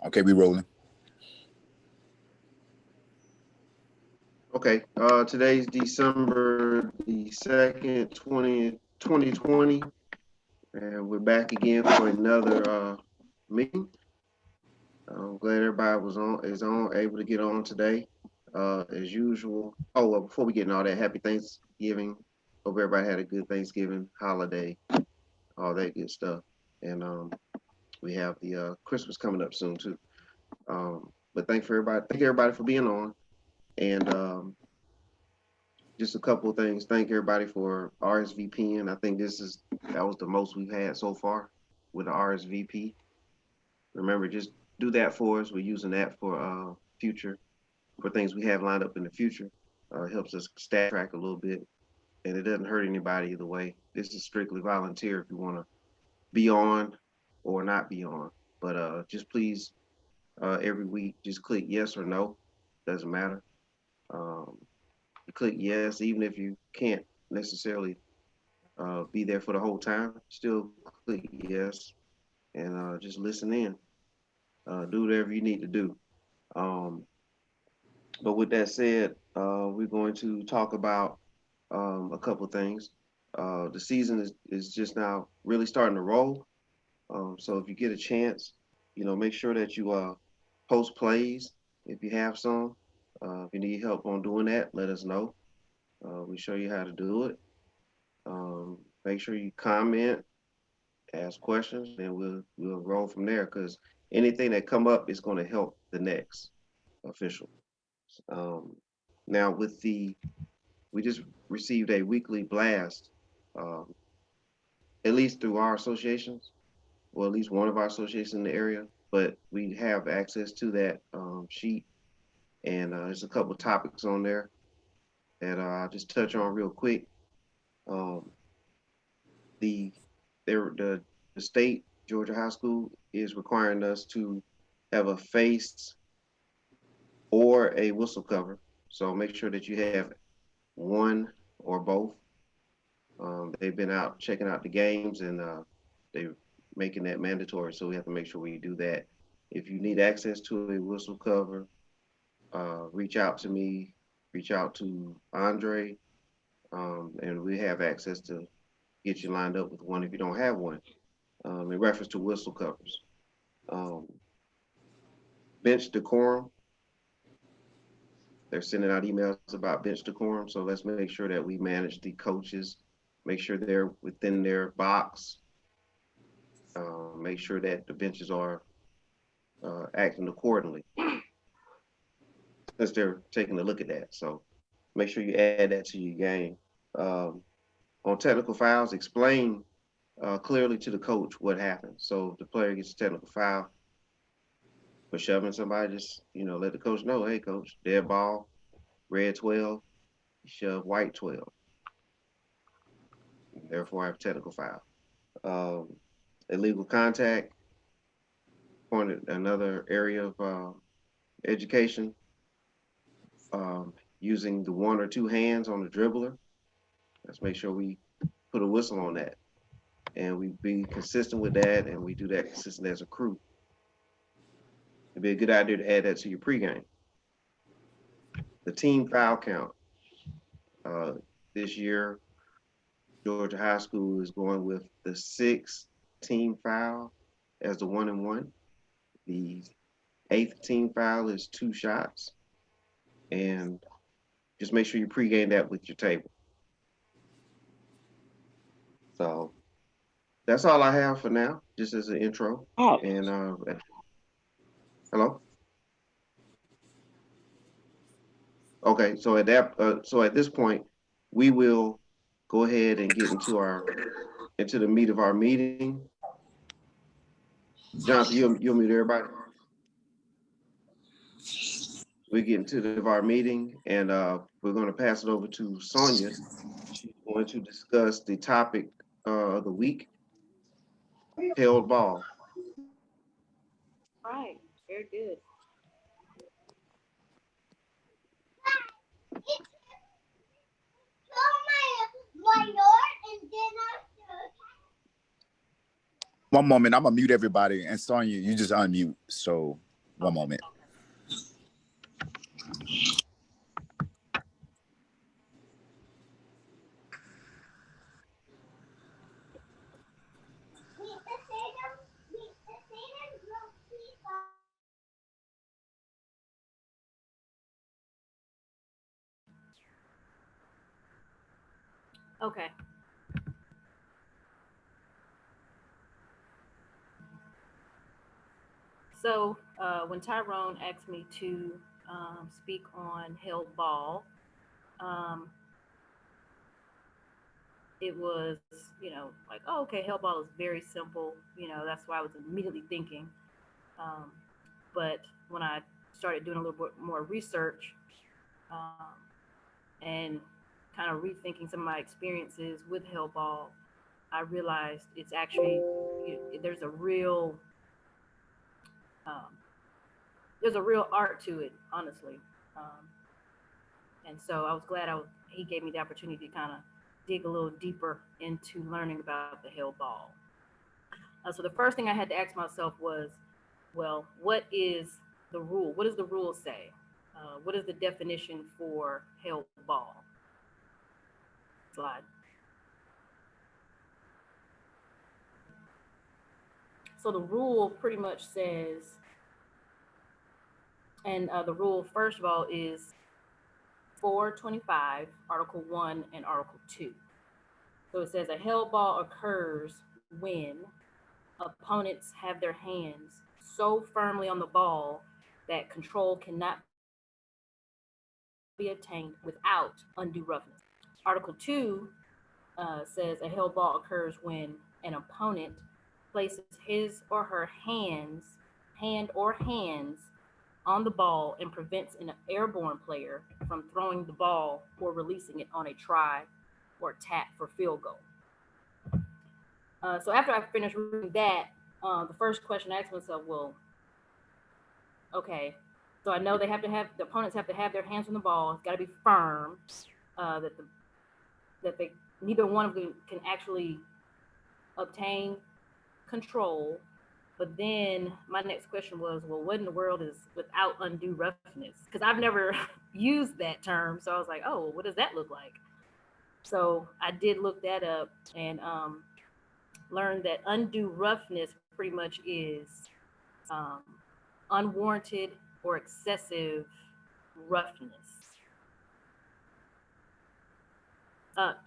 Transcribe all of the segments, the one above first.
Okay, we rolling. Okay. Today's December the 2nd, 2020, and we're back again for another meeting. I'm glad everybody able to get on today. As usual. Oh, well, before we get into all that, happy Thanksgiving. Hope everybody had a good Thanksgiving holiday, all that good stuff. And we have the Christmas coming up soon too. But thank everybody for being on. And just a couple of things. Thank everybody for RSVPing. I think that was the most we've had so far with the RSVP. Remember, just do that for us. We're using that for future for things we have lined up in the future. Helps us staff track a little bit, and it doesn't hurt anybody either way. This is strictly volunteer if you want to be on or not be on. But just please, every week, just click yes or no. Doesn't matter. Um, you click yes, even if you can't necessarily be there for the whole time. Still click yes and just listen in. Do whatever you need to do. Um, but with that said, we're going to talk about a couple of things. The season is just now really starting to roll. So if you get a chance, make sure that you post plays if you have some. If you need help on doing that, let us know. We show you how to do it. Make sure you comment, ask questions, and we'll roll from there. Because anything that come up is going to help the next official. Um, Now we just received a weekly blast, um, at least through our associations, or at least one of our associations in the area. But we have access to that sheet, and there's a couple of topics on there that I'll just touch on real quick. Um, the the state Georgia High School is requiring us to have a face or a whistle cover. So make sure that you have one or both. They've been out checking out the games and they're making that mandatory. So we have to make sure we do that. If you need access to a whistle cover, reach out to me, reach out to Andre, and we have access to get you lined up with one if you don't have one. In reference to whistle covers, um, bench decorum, they're sending out emails about bench decorum. So let's make sure that we manage the coaches, make sure they're within their box, make sure that the benches are acting accordingly since they're taking a look at that. So make sure you add that to your game. Um, on technical fouls, explain clearly to the coach what happened. So if the player gets a technical foul for shoving somebody, just let the coach know, hey coach, dead ball, red 12, shove white 12. Therefore, I have a technical foul. Um, Illegal contact, pointed another area of education, using the one or two hands on the dribbler. Let's make sure we put a whistle on that and we be consistent with that and we do that consistent as a crew. It'd be a good idea to add that to your pregame. The team foul count. Uh, this year, Georgia High School is going with the sixth team foul as the 1-and-1. The eighth team foul is 2 shots. And just make sure you pregame that with your table. So that's all I have for now, just as an intro. Oh, And hello. Okay, so at this point, we will go ahead and get into the meat of our meeting. Jonathan, you'll mute everybody. We get into our meeting, and we're going to pass it over to Sonia. She's going to discuss the topic of the week, held ball. Right. Very good. One moment, I'm gonna mute everybody, and Sonya, you just unmute. So One moment. Okay. So when Tyrone asked me to speak on held ball, um, it was, like, oh, okay, held ball is very simple. That's why I was immediately thinking. Um, but when I started doing a little bit more research um, and kind of rethinking some of my experiences with held ball, I realized it's actually, there's a real um, art to it, honestly. Um, and so I was glad he gave me the opportunity to kind of dig a little deeper into learning about the held ball. So the first thing I had to ask myself was, well, what is the rule? What does the rule say? What is the definition for held ball? Slide. So the rule pretty much says, and the rule, first of all, is 425, Article 1 and Article 2. So it says a held ball occurs when opponents have their hands so firmly on the ball that control cannot be obtained without undue roughness. Article 2 says a held ball occurs when an opponent places his or her hand or hands on the ball and prevents an airborne player from throwing the ball or releasing it on a try or tap for field goal. So after I finished reading that, the first question I asked myself, well, okay, so I know the opponents have to have their hands on the ball. It's got to be firm. That the that they neither one of them can actually obtain control. But then my next question was, well, what in the world is without undue roughness? Because I've never used that term. So I was like, oh, what does that look like? So I did look that up and learned that undue roughness pretty much is um, unwarranted or excessive roughness.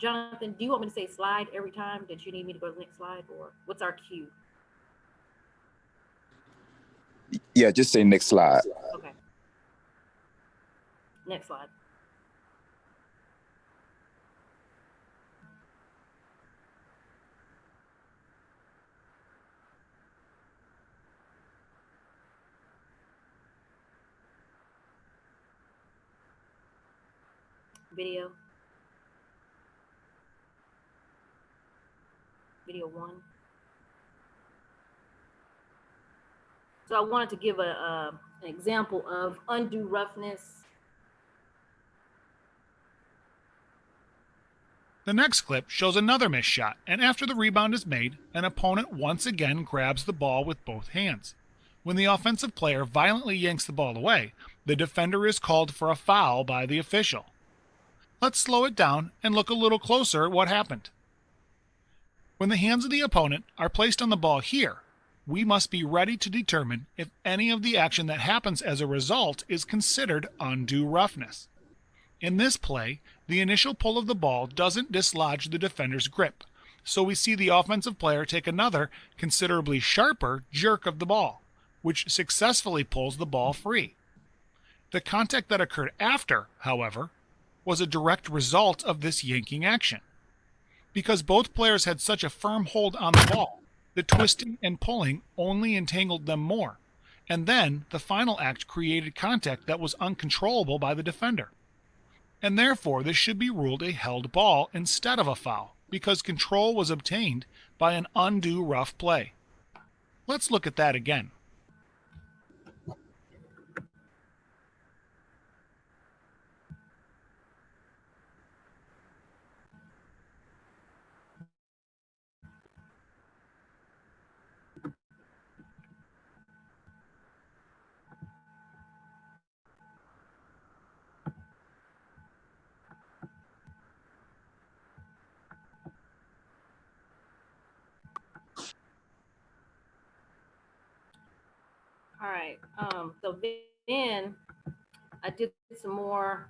Jonathan, do you want me to say slide every time that you need me to go to the next slide, or what's our cue? Yeah, just say next slide. Okay, next slide. Video, video one. So I wanted to give an example of undue roughness. The next clip shows another missed shot, and after the rebound is made, an opponent once again grabs the ball with both hands. When the offensive player violently yanks the ball away, the defender is called for a foul by the official. Let's slow it down and look a little closer at what happened. When the hands of the opponent are placed on the ball here, we must be ready to determine if any of the action that happens as a result is considered undue roughness. In this play, the initial pull of the ball doesn't dislodge the defender's grip, so we see the offensive player take another, considerably sharper jerk of the ball, which successfully pulls the ball free. The contact that occurred after, however, was a direct result of this yanking action. Because both players had such a firm hold on the ball, the twisting and pulling only entangled them more, and then the final act created contact that was uncontrollable by the defender. And therefore this should be ruled a held ball instead of a foul, because control was obtained by an undue rough play. Let's look at that again. All right. So then I did some more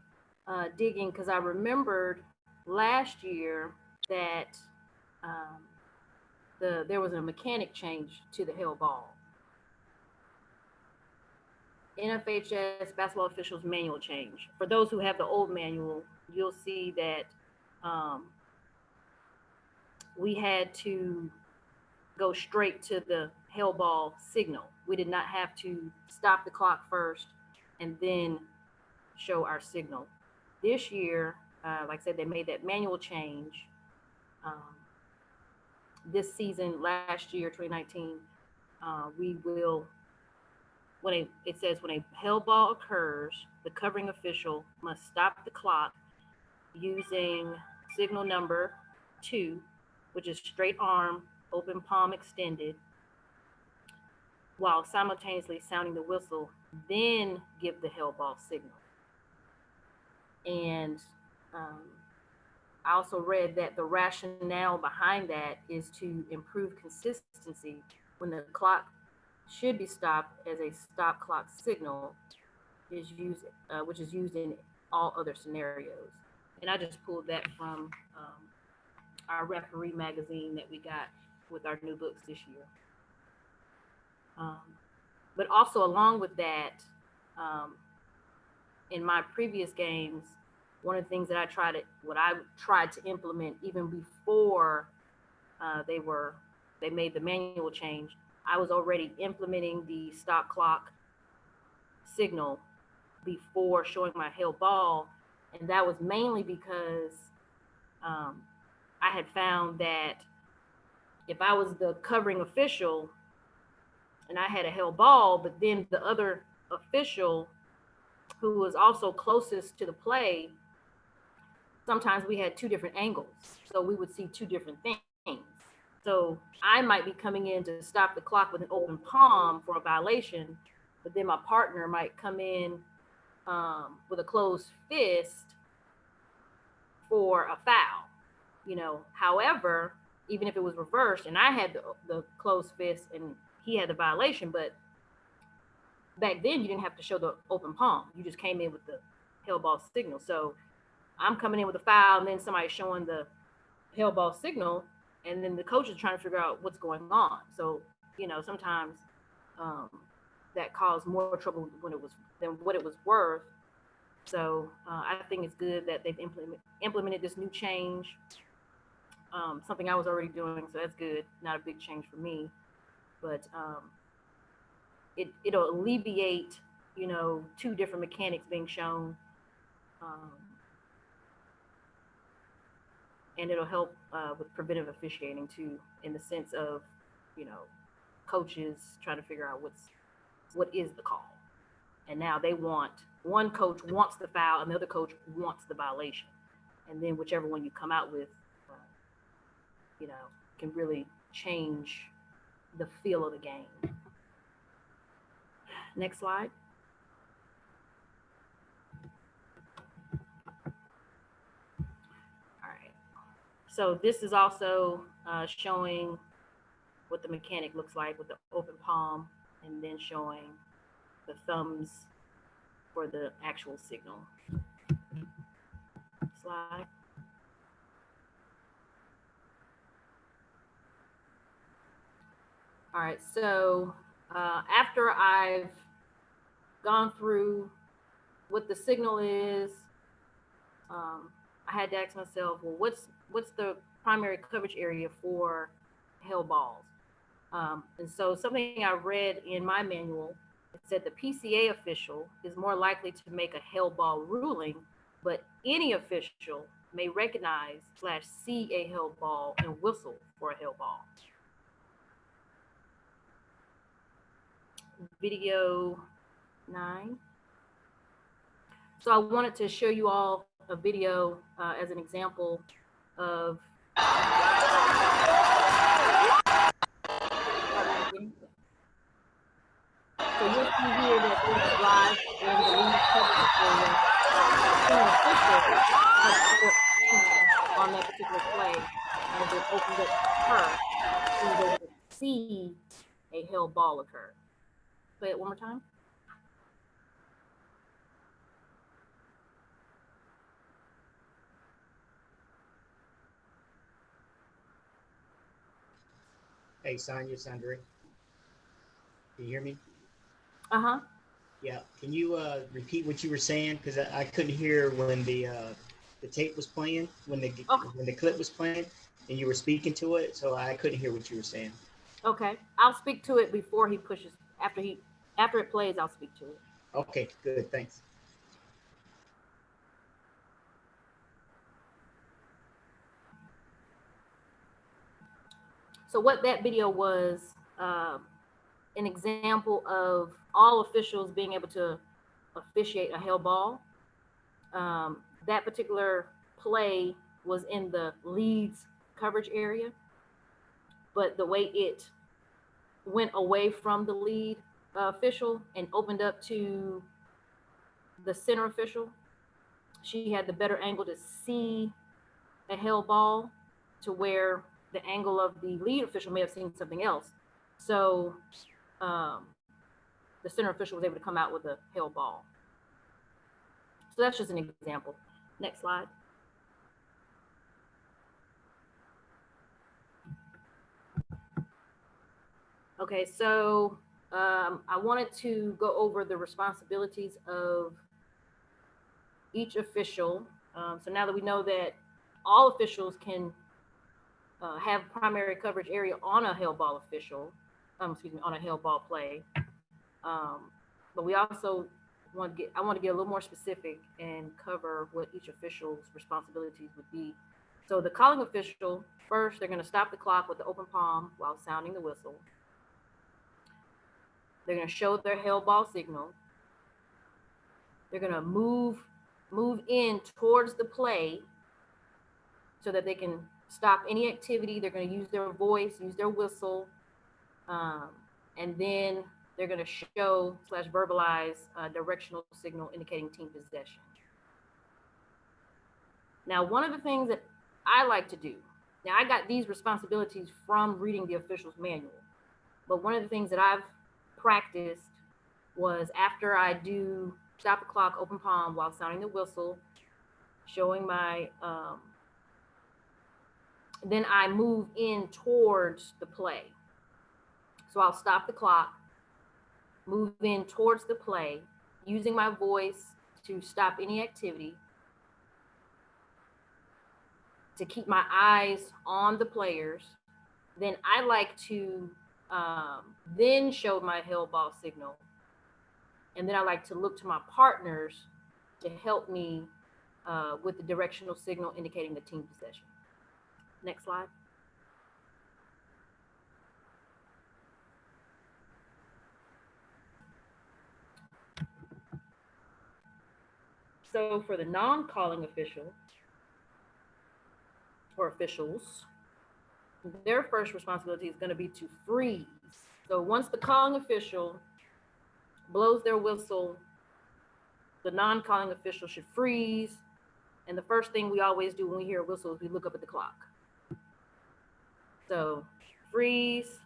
digging because I remembered last year that um, there was a mechanic change to the hell ball. NFHS basketball officials manual change. For those who have the old manual, you'll see that um, we had to go straight to the hell ball signal. We did not have to stop the clock first and then show our signal. This year, like I said, they made that manual change. Um, this season, last year, 2019, we will, it says when a hell ball occurs, the covering official must stop the clock using signal number 2, which is straight arm, open palm extended, while simultaneously sounding the whistle, then give the hell ball signal. And I also read that the rationale behind that is to improve consistency when the clock should be stopped as a stop clock signal is used, which is used in all other scenarios. And I just pulled that from our referee magazine that we got with our new books this year. But also along with that, in my previous games, one of the things that I tried to implement even before they made the manual change, I was already implementing the stop clock signal before showing my hell ball, and that was mainly because I had found that if I was the covering official and I had a hell ball, but then the other official who was also closest to the play, sometimes we had two different angles. So we would see two different things. So I might be coming in to stop the clock with an open palm for a violation, but then my partner might come in with a closed fist for a foul. However, even if it was reversed and I had the closed fist and he had the violation, but back then you didn't have to show the open palm. You just came in with the hell ball signal. So I'm coming in with a foul and then somebody's showing the hell ball signal, and then the coach is trying to figure out what's going on. So, sometimes that caused more trouble than what it was worth. So I think it's good that they've implemented this new change. Something I was already doing, so that's good. Not a big change for me, but it'll alleviate, two different mechanics being shown, and it'll help with preventive officiating too, in the sense of, coaches trying to figure out what is the call, and now one coach wants the foul and the other coach wants the violation, and then whichever one you come out with, can really change the feel of the game. Next slide. All right. So this is also showing what the mechanic looks like with the open palm, and then showing the thumbs for the actual signal. Slide. All right, so after I've gone through what the signal is, I had to ask myself, well, what's the primary coverage area for hell balls? And so something I read in my manual, it said the PCA official is more likely to make a hell ball ruling, but any official may recognize/see a hell ball and whistle for a hell ball. Video 9. So I wanted to show you all a video as an example of so you'll see here that there's live in the lead coverage area on that particular play, and it opens up her to be able to see a hell ball occur. Play it one more time. Hey, Sonya, Sandra. Can you hear me? Uh-huh. Yeah. Can you repeat what you were saying? Because I couldn't hear when the tape was playing, when the clip was playing, and you were speaking to it, so I couldn't hear what you were saying. Okay. I'll speak to it before he pushes. After it plays, I'll speak to it. Okay, good. Thanks. So what that video was, an example of all officials being able to officiate a held ball. That particular play was in the leads coverage area, but the way it went away from the lead official and opened up to the center official, she had the better angle to see a held ball, to where the angle of the lead official may have seen something else. So the center official was able to come out with a held ball. So that's just an example. Next slide. Okay, so I wanted to go over the responsibilities of each official. So now that we know that all officials can have primary coverage area on a held ball official, on a held ball play. But we also I want to get a little more specific and cover what each official's responsibilities would be. So the calling official, first, they're going to stop the clock with the open palm while sounding the whistle. They're going to show their held ball signal. They're going to move in towards the play so that they can stop any activity. They're going to use their voice, use their whistle, and then they're going to show / verbalize a directional signal indicating team possession. Now, one of the things that I like to do, now I got these responsibilities from reading the official's manual, but one of the things that I've practiced was, after I do stop the clock, open palm while sounding the whistle, showing my, then I move in towards the play. So I'll stop the clock, move in towards the play, using my voice to stop any activity, to keep my eyes on the players. Then I like to then show my held ball signal. And then I like to look to my partners to help me with the directional signal indicating the team possession. Next slide. So for the non-calling official or officials, their first responsibility is going to be to freeze. So once the calling official blows their whistle, the non-calling official should freeze. And the first thing we always do when we hear a whistle is we look up at the clock. So freeze,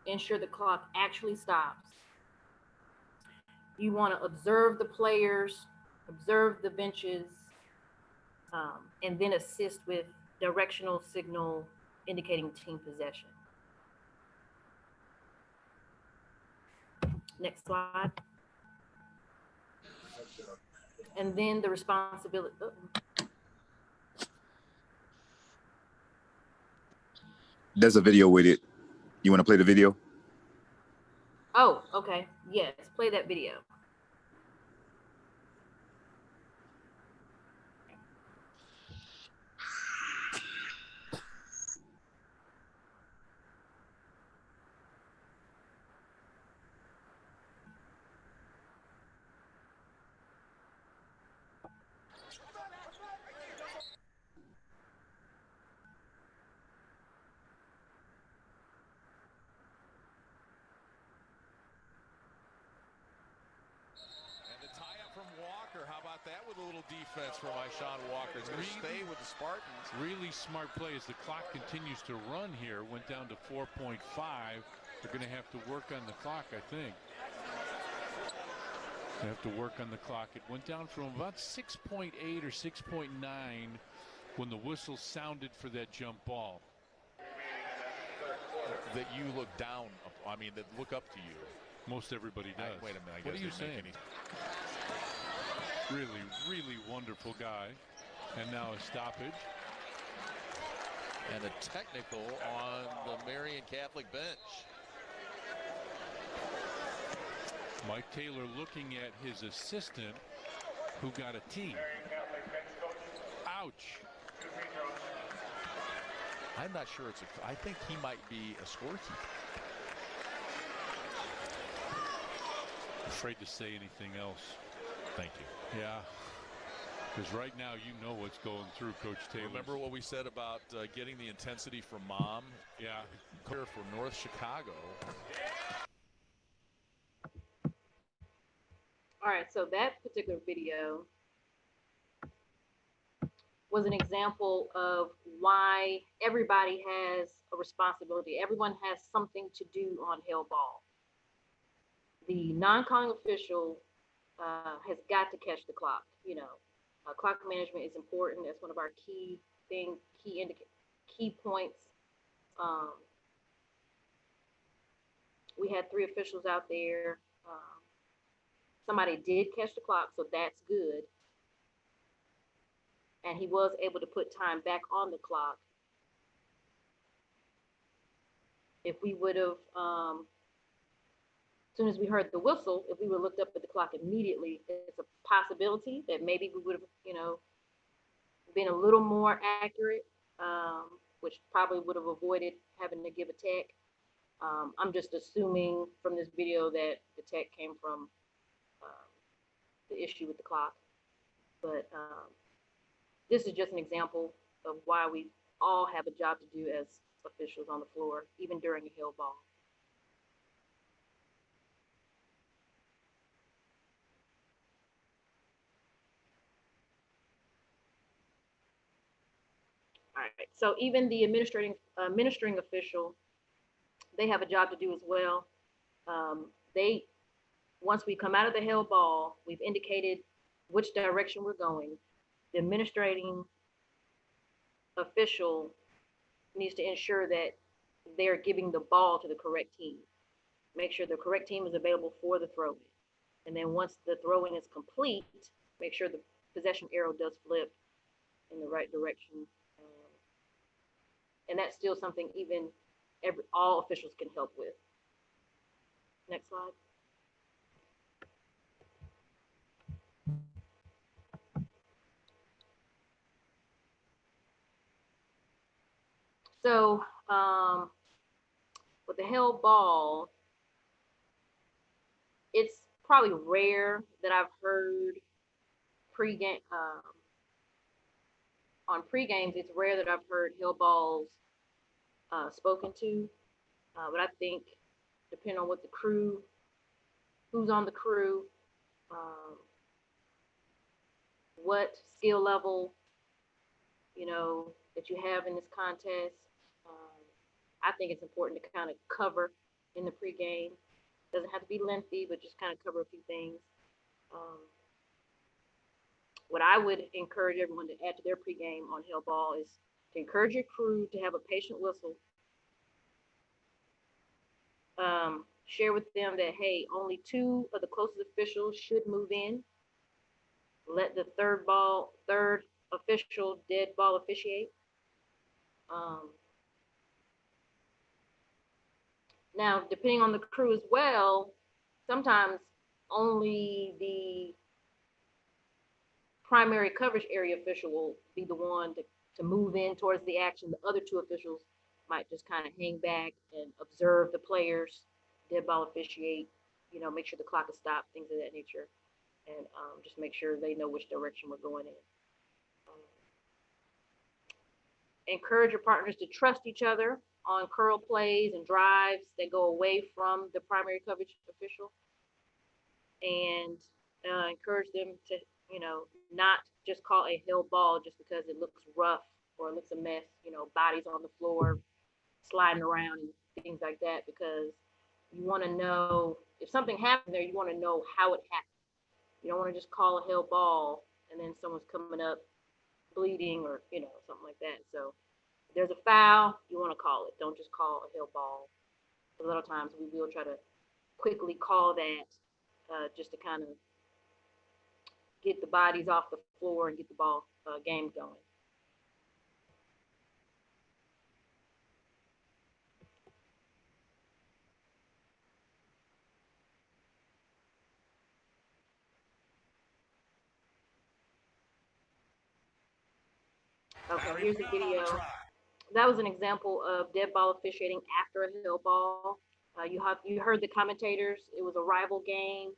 ensure the clock actually stops. You want to observe the players, observe the benches, and then assist with directional signal indicating team possession. Next slide. And then the responsibility. There's a video with it. You want to play the video? Oh, okay. Yes, play that video. How about that with a little defense from Sean Walker? It's going to stay with the Spartans. Really smart play as the clock continues to run here. Went down to 4.5. They're going to have to work on the clock, I think. They have to work on the clock. It went down from about 6.8 or 6.9 when the whistle sounded for that jump ball. That you look down, I mean, that look up to you. Most everybody does. Wait a minute. What are you saying? Really, really wonderful guy. And now a stoppage. And a technical on the Marion Catholic bench. Mike Taylor looking at his assistant who got a tee. Ouch. I'm not sure I think he might be a scorekeeper. Afraid to say anything else. Thank you. Yeah. Because right now you know what's going through Coach Taylor. Remember what we said about getting the intensity from Mom? Yeah. For North Chicago. All right, so that particular video was an example of why everybody has a responsibility. Everyone has something to do on HELDBALL. The non-calling official has got to catch the clock. You know, clock management is important. That's one of our key points. We had 3 officials out there. Somebody did catch the clock, so that's good. And he was able to put time back on the clock. If we would have, as soon as we heard the whistle, if we would have looked up at the clock immediately, it's a possibility that maybe we would have, you know, been a little more accurate, which probably would have avoided having to give a tech. I'm just assuming from this video that the tech came from the issue with the clock. But this is just an example of why we all have a job to do as officials on the floor, even during a HELDBALL. All right, so even the administering official, they have a job to do as well. Once we come out of the HELDBALL, we've indicated which direction we're going. The administrating official needs to ensure that they're giving the ball to the correct team. Make sure the correct team is available for the throw-in. And then once the throw-in is complete, make sure the possession arrow does flip in the right direction. And that's still something even all officials can help with. Next slide. So with the HELDBALL, it's probably rare that I've heard pregame on pregames. It's rare that I've heard HELDBALLs spoken to, but I think depending on what the crew, who's on the crew, what skill level, you know, that you have in this contest. I think it's important to kind of cover in the pregame. Doesn't have to be lengthy, but just kind of cover a few things. What I would encourage everyone to add to their pregame on HELDBALL is to encourage your crew to have a patient whistle. Share with them that, hey, only 2 of the closest officials should move in. Let the third official dead ball officiate. Now, depending on the crew as well, sometimes only the primary coverage area official will be the one to move in towards the action. The other 2 officials might just kind of hang back and observe the players, dead ball officiate, you know, make sure the clock is stopped, things of that nature, and just make sure they know which direction we're going in. Encourage your partners to trust each other on curl plays and drives that go away from the primary coverage official, and encourage them to, you know, not just call a HELDBALL just because it looks rough or it looks a mess, you know, bodies on the floor, sliding around and things like that, because you want to know if something happened there, you want to know how it happened. You don't want to just call a held ball and then someone's coming up bleeding or, something like that. So if there's a foul, you want to call it. Don't just call a held ball. A lot of times we will try to quickly call that just to kind of get the bodies off the floor and get the ball game going. Okay, here's a video. That was an example of dead ball officiating after a held ball. You heard the commentators. It was a rival game.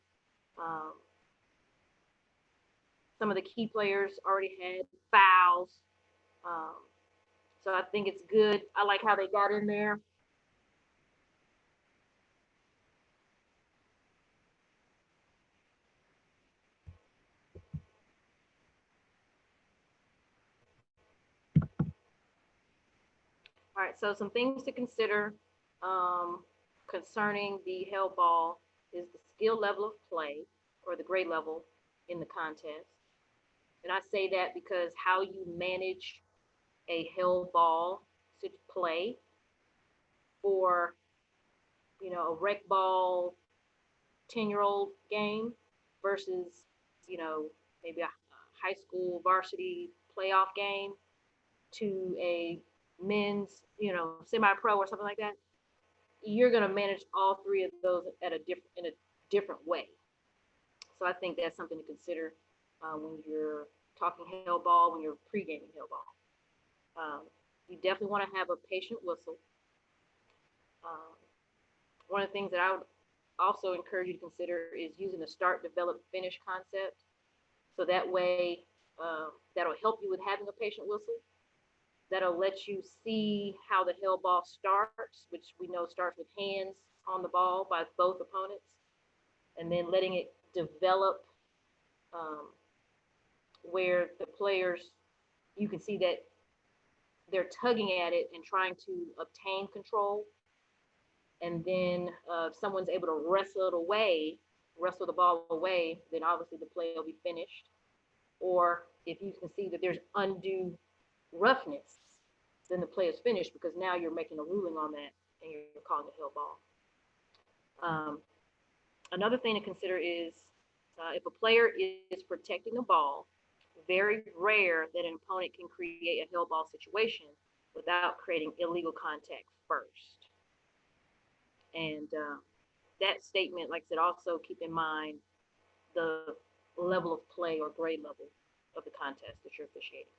Some of the key players already had fouls. So I think it's good. I like how they got in there. All right, so some things to consider concerning the held ball is the skill level of play, or the grade level in the contest. And I say that because how you manage a held ball to play for, a rec ball 10-year-old game versus, maybe a high school varsity playoff game to a men's, semi-pro or something like that, you're going to manage all three of those in a different way. So I think that's something to consider when you're talking held ball, when you're pre-gaming held ball. You definitely want to have a patient whistle. One of the things that I would also encourage you to consider is using the start, develop, finish concept. So that way, that'll help you with having a patient whistle. That'll let you see how the held ball starts, which we know starts with hands on the ball by both opponents, and then letting it develop where the players, you can see that they're tugging at it and trying to obtain control. And then if someone's able to wrestle the ball away, then obviously the play will be finished. Or if you can see that there's undue roughness, then the play is finished, because now you're making a ruling on that and you're calling a held ball. Another thing to consider is if a player is protecting the ball, very rare that an opponent can create a held ball situation without creating illegal contact first. And that statement, like I said, also keep in mind the level of play or grade level of the contest that you're officiating.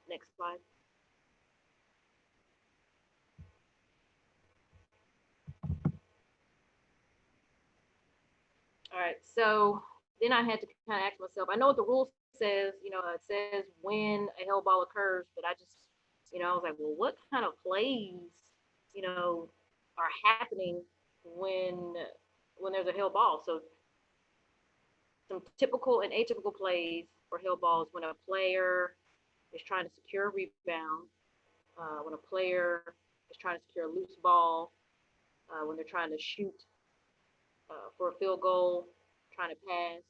Next slide. All right, so then I had to kind of ask myself, I know what the rule says, it says when a held ball occurs, but I just, I was like, well, what kind of plays, are happening when there's a held ball? So some typical and atypical plays for held balls: when a player is trying to secure a rebound, when a player is trying to secure a loose ball, when they're trying to shoot for a field goal, trying to pass,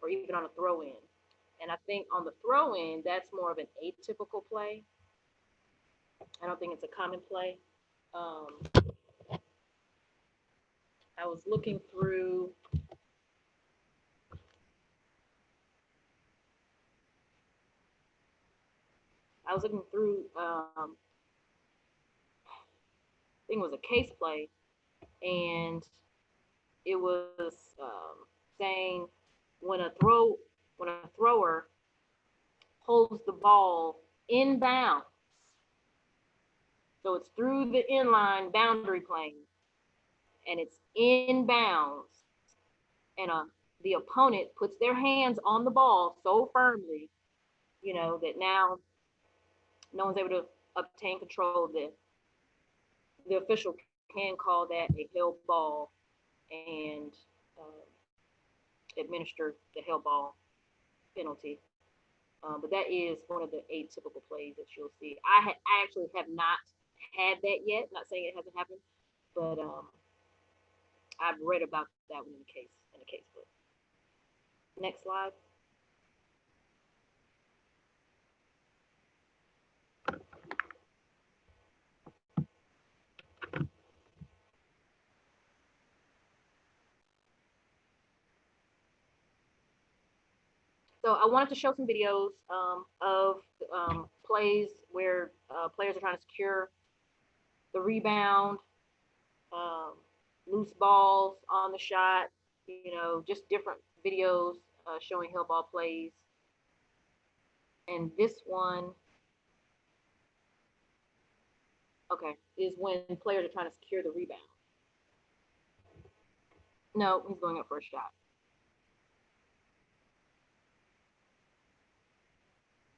or even on a throw-in. And I think on the throw-in, that's more of an atypical play. I don't think it's a common play. I was looking through I think it was a case play, and it was saying when a thrower holds the ball inbounds, so it's through the inline boundary plane, and it's inbounds, and the opponent puts their hands on the ball so firmly, that now no one's able to obtain control of it. The official can call that a held ball and administer the held ball penalty. But that is one of the atypical plays that you'll see. I actually have not had that yet. Not saying it hasn't happened, but I've read about that one in the case book. Next slide. So I wanted to show some videos of plays where players are trying to secure the rebound, loose balls on the shot, just different videos showing held ball plays. And this one, is when players are trying to secure the rebound. No, he's going up for a shot.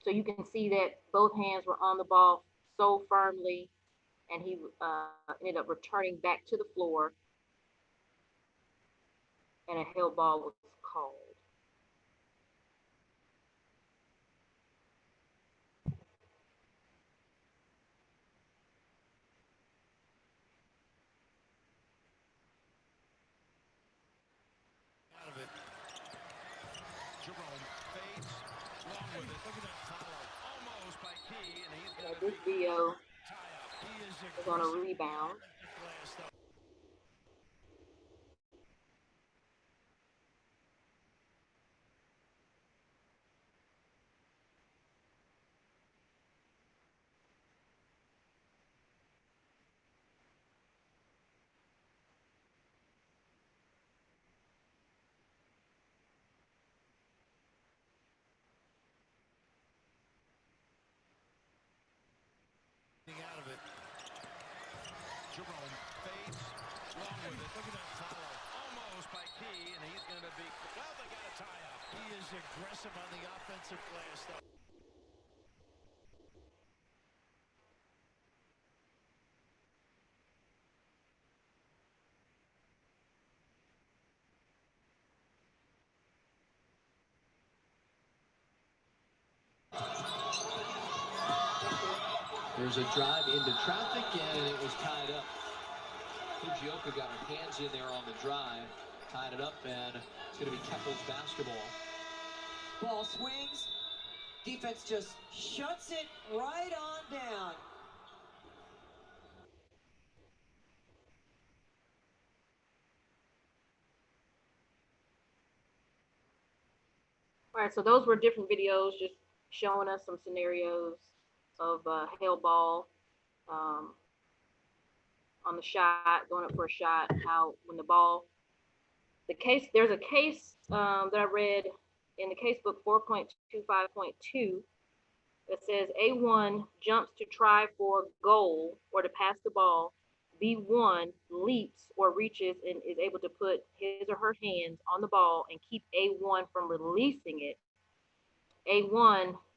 So you can see that both hands were on the ball so firmly, and he ended up returning back to the floor, and a held ball was called. Out of it. Jerome fades, long with it. Look at that follow. Almost by Key, and he's going to This video tie up. He is is on a rebound. Out of it. Jerome fades, long with it. Look at that follow. Almost by Key, and he's going to be, well, they got a tie up. He is aggressive on the offensive glass, though. There's a drive into traffic, and it was tied up. Fujioka got her hands in there on the drive, tied it up, and it's going to be Keppel's basketball. Ball swings. Defense just shuts it right on down. All right, so those were different videos just showing us some scenarios of held ball on the shot, going up for a shot, how when the ball, there's a case that I read in the case book 4.25.2 that says A1 jumps to try for goal or to pass the ball. B1 leaps or reaches and is able to put his or her hands on the ball and keep A1 from releasing it.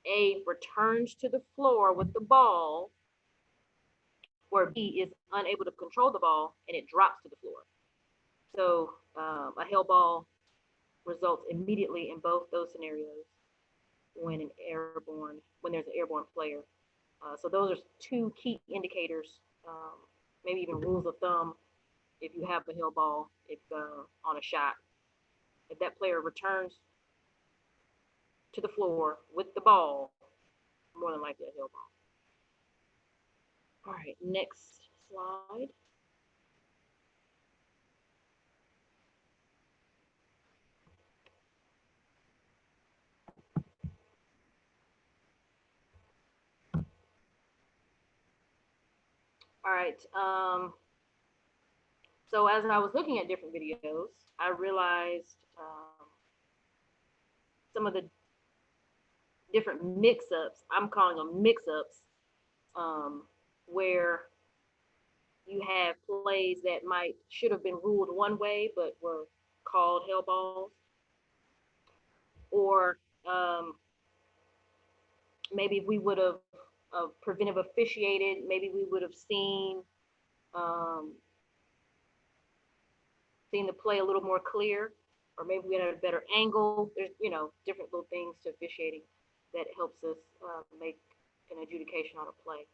A returns to the floor with the ball, where B is unable to control the ball and it drops to the floor. So a held ball results immediately in both those scenarios when there's an airborne player. So those are two key indicators, maybe even rules of thumb if you have the held ball on a shot. If that player returns to the floor with the ball, more than likely a held ball. All right, next slide. All right, so as I was looking at different videos, I realized some of the different mix-ups, I'm calling them mix-ups, where you have plays that should have been ruled one way but were called held balls, or maybe if we would have preventive officiated, maybe we would have seen the play a little more clear, or maybe we had a better angle. There's different little things to officiating. that helps us make an adjudication on a play.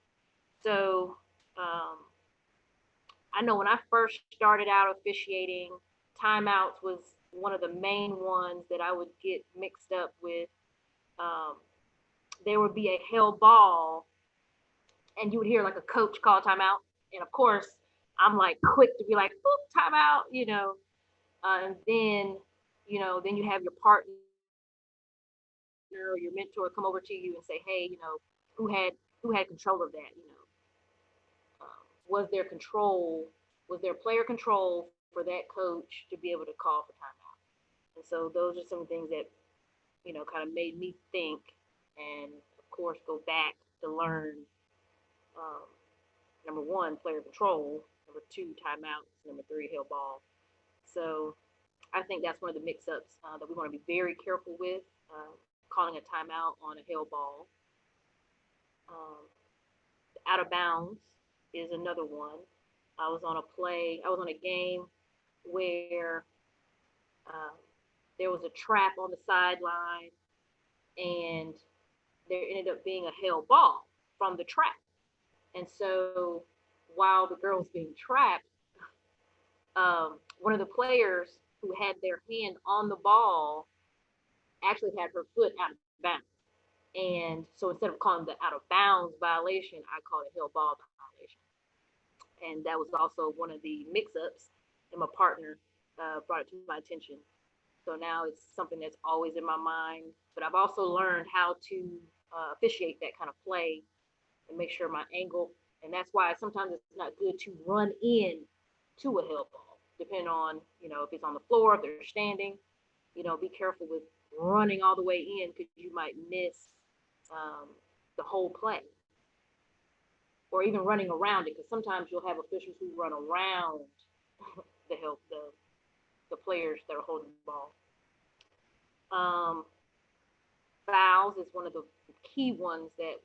So I know when I first started out officiating, timeouts was one of the main ones that I would get mixed up with. There would be a held ball, and you would hear like a coach call timeout, and of course I'm like quick to be like, "Boop, timeout," and then then you have your partner or your mentor come over to you and say, "Hey, who had who had control of that? Was there control? Was there player control for that coach to be able to call for timeout?" And so those are some things that kind of made me think, and of course go back to learn. Um, Number one, player control. Number two, timeouts. Number three, held ball. So I think that's one of the mix-ups that we want to be very careful with, calling a timeout on a held ball. Out of bounds is another one. I was on a game where there was a trap on the sideline, and there ended up being a held ball from the trap. And so while the girl was being trapped, one of the players who had their hand on the ball actually had her foot out of bounds. And so instead of calling the out of bounds violation, I called it held ball violation. And that was also one of the mix-ups, and my partner brought it to my attention. So now it's something that's always in my mind. But I've also learned how to officiate that kind of play and make sure my angle, and that's why sometimes it's not good to run in to a held ball, depending on, if it's on the floor, if they're standing, be careful with running all the way in because you might miss the whole play, or even running around it, because sometimes you'll have officials who run around the players that are holding the ball. Fouls is one of the key ones that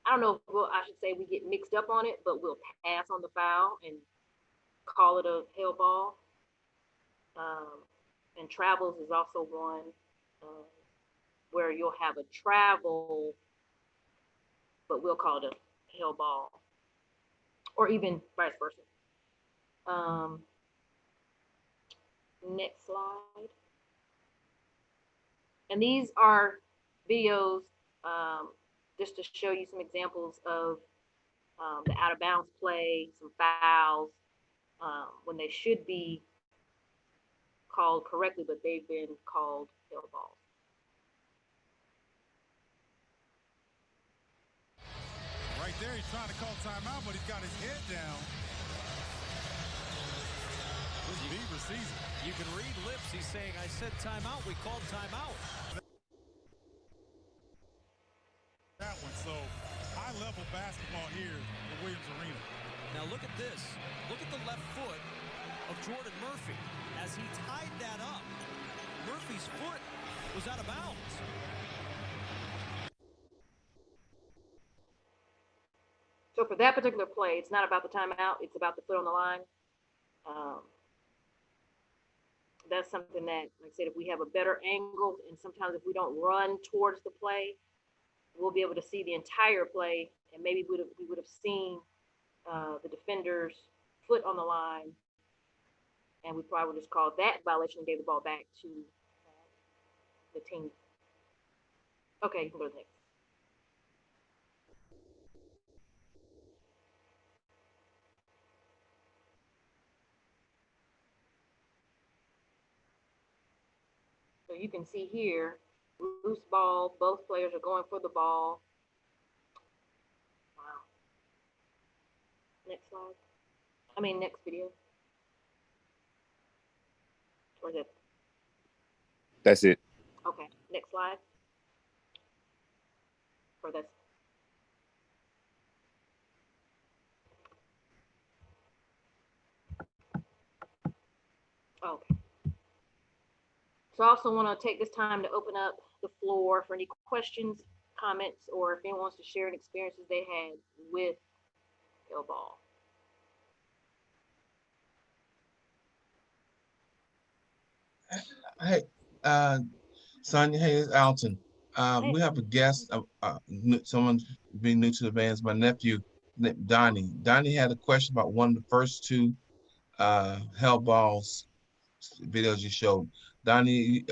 I don't know if I should say we get mixed up on it, but we'll pass on the foul and call it a held ball. And travels is also one where you'll have a travel, but we'll call it a held ball, or even vice versa. Next slide. And these are videos just to show you some examples of the out of bounds play, some fouls, when they should be called correctly, but they've been called held balls. Right there, he's trying to call timeout, but he's got his head down. Beaver sees it. You can read lips. He's saying, "I said timeout. We called timeout." That one. So high-level basketball here at Williams Arena. Now look at this. Look at the left foot of Jordan Murphy. As he tied that up, Murphy's foot was out of bounds. So for that particular play, it's not about the timeout, it's about the foot on the line. That's something that, like I said, if we have a better angle, and sometimes if we don't run towards the play, we'll be able to see the entire play, and maybe we would have seen the defender's foot on the line, and we probably would just call that violation and gave the ball back to the team. Okay, you can go to the next. So you can see here, loose ball, both players are going for the ball. Wow. Next slide. Next video. Or is it? That's it. Okay, next slide. Or that's. Okay. So I also want to take this time to open up the floor for any questions, comments, or if anyone wants to share any experiences they had with held ball. Hey, Sonia, hey, it's Alton. We have a guest, someone being new to the band. It's my nephew, Donnie. Donnie had a question about one of the first two Hell Balls videos you showed. Donnie,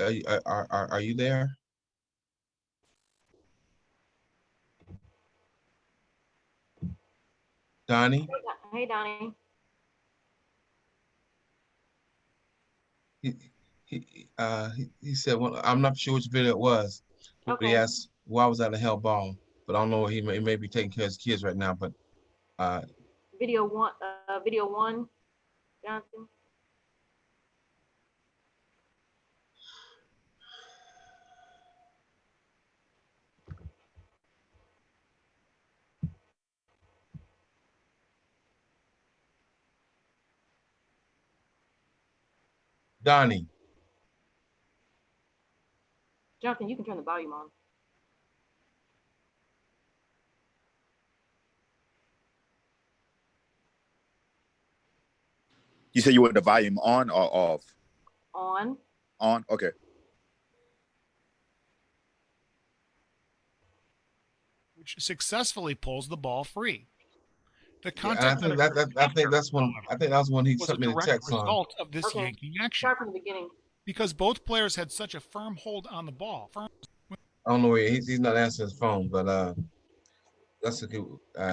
are you there? Donnie? Hey, Donnie. He said, well, I'm not sure which video it was, but Okay. he asked, why was that a Hell Ball? But I don't know, he may be taking care of his kids right now, but Video one, Johnson. Donnie. Jonathan, you can turn the volume on. You said you want the volume on or off? On. On. Okay. Which successfully pulls the ball free. The Yeah, and contact I think that's when he was a sent me the direct text on. result of this Okay. yanking action. Start from the beginning. Because both players had such a firm hold on the ball. I don't know where he's not answering his phone, but that's a good.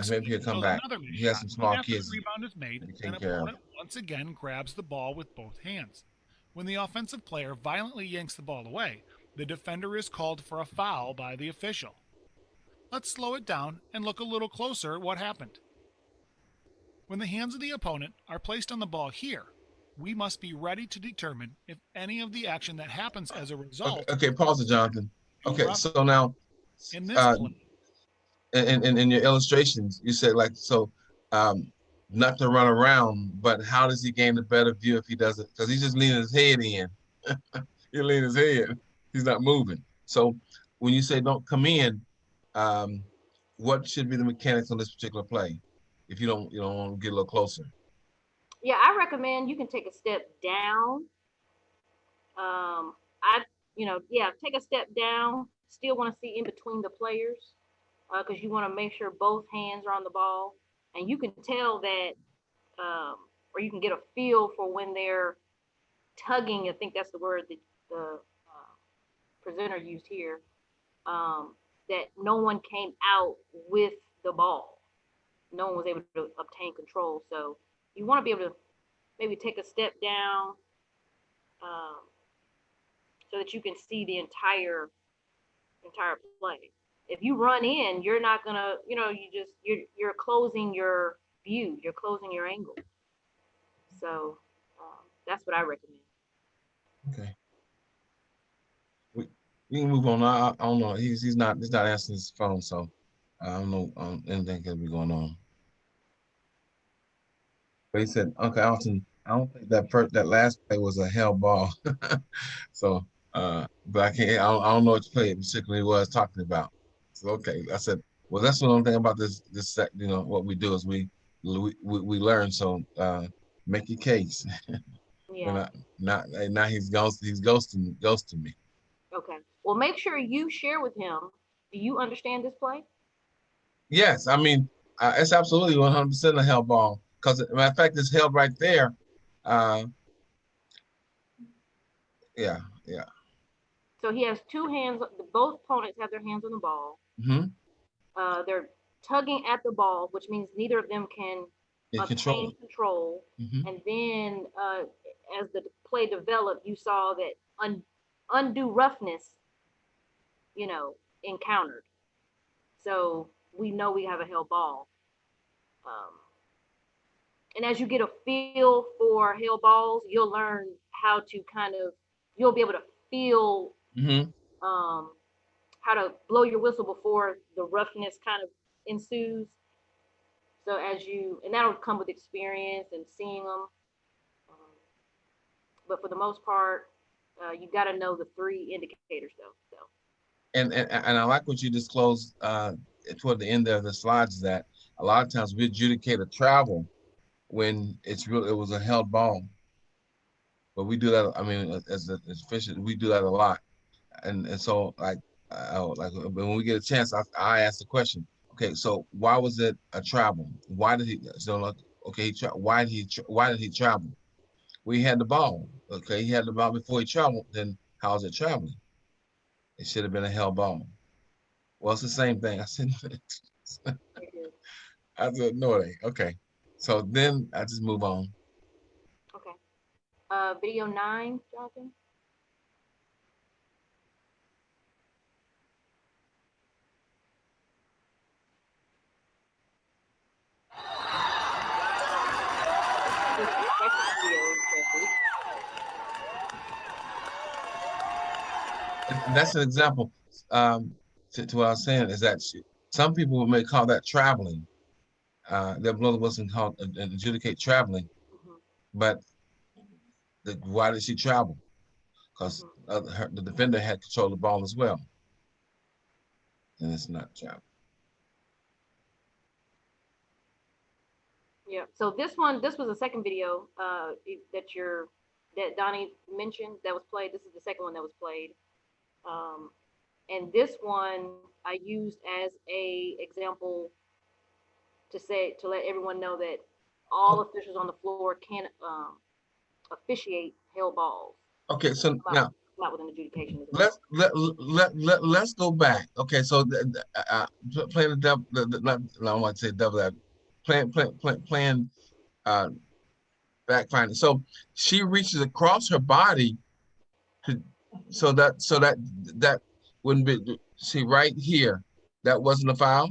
Maybe he'll come back. He has some small After kids. the rebound is made, Take an care of. opponent once again grabs the ball with both hands. When the offensive player violently yanks the ball away, the defender is called for a foul by the official. Let's slow it down and look a little closer at what happened. When the hands of the opponent are placed on the ball here, we must be ready to determine if any of the action that happens as a result. Okay, pause it, Jonathan. Okay, so now in this play, in your illustrations, you said not to run around, but how does he gain a better view if he doesn't? Because he's just leaning his head in. He leaning his head. He's not moving. So when you say don't come in, what should be the mechanics on this particular play? If you don't want to get a little closer. Yeah, I recommend you can take a step down. Take a step down. Still want to see in between the players because you want to make sure both hands are on the ball, and you can tell that, or you can get a feel for when they're tugging. I think that's the word that the presenter used here. That no one came out with the ball. No one was able to obtain control. So you want to be able to maybe take a step down so that you can see the entire play. If you run in, you're not gonna, you're closing your view, you're closing your angle. So that's what I recommend. Okay. We can move on. I don't know. He's not answering his phone, so I don't know anything could be going on. But he said, Uncle Alton, I don't think that last play was a hell ball. So, but I don't know which play it particularly was talking about. So okay, I said, well, that's the only thing about this what we do is we learn. So make your case. Yeah. Now he's ghosting me. Okay. Well, make sure you share with him. Do you understand this play? Yes, I mean it's absolutely 100% a hell ball. Because matter of fact, it's held right there. Yeah. So he has two hands. Both opponents have their hands on the ball. Mm-hmm. They're tugging at the ball, which means neither of them can obtain control. Mm-hmm. And then as the play developed, you saw that undue roughness, encountered. So we know we have a held ball. And as you get a feel for held balls, you'll learn how to you'll be able to feel how to blow your whistle before the roughness kind of ensues. So and that'll come with experience and seeing them. But for the most part, you got to know the three indicators though. So. And I like what you disclosed toward the end of the slides, that a lot of times we adjudicate a travel when it was a held ball. But we do that. I mean, as officials, we do that a lot, and so like like when we get a chance, I ask the question. Okay, so why was it a travel? Why did he? So like, okay, why did he travel? We had the ball. Okay, he had the ball before he traveled. Then how's it traveling? It should have been a held ball. Well, it's the same thing. I said, no, it ain't. Okay, so then I just move on. Okay. Video 9, Jonathan. And that's an example. To what I was saying is that some people may call that traveling. That brother wasn't called adjudicate traveling, but why did she travel? Because the defender had control of the ball as well, and it's not travel. Yeah. So this was the second video that Donnie mentioned that was played. This is the second one that was played. And this one I used as a example to let everyone know that all officials on the floor can officiate held balls. Okay, so now not with an adjudication. Let's go back. Okay, so playing the devil, not I don't want to say devil, playing back finding. So she reaches across her body so that wouldn't be, see right here, that wasn't a foul.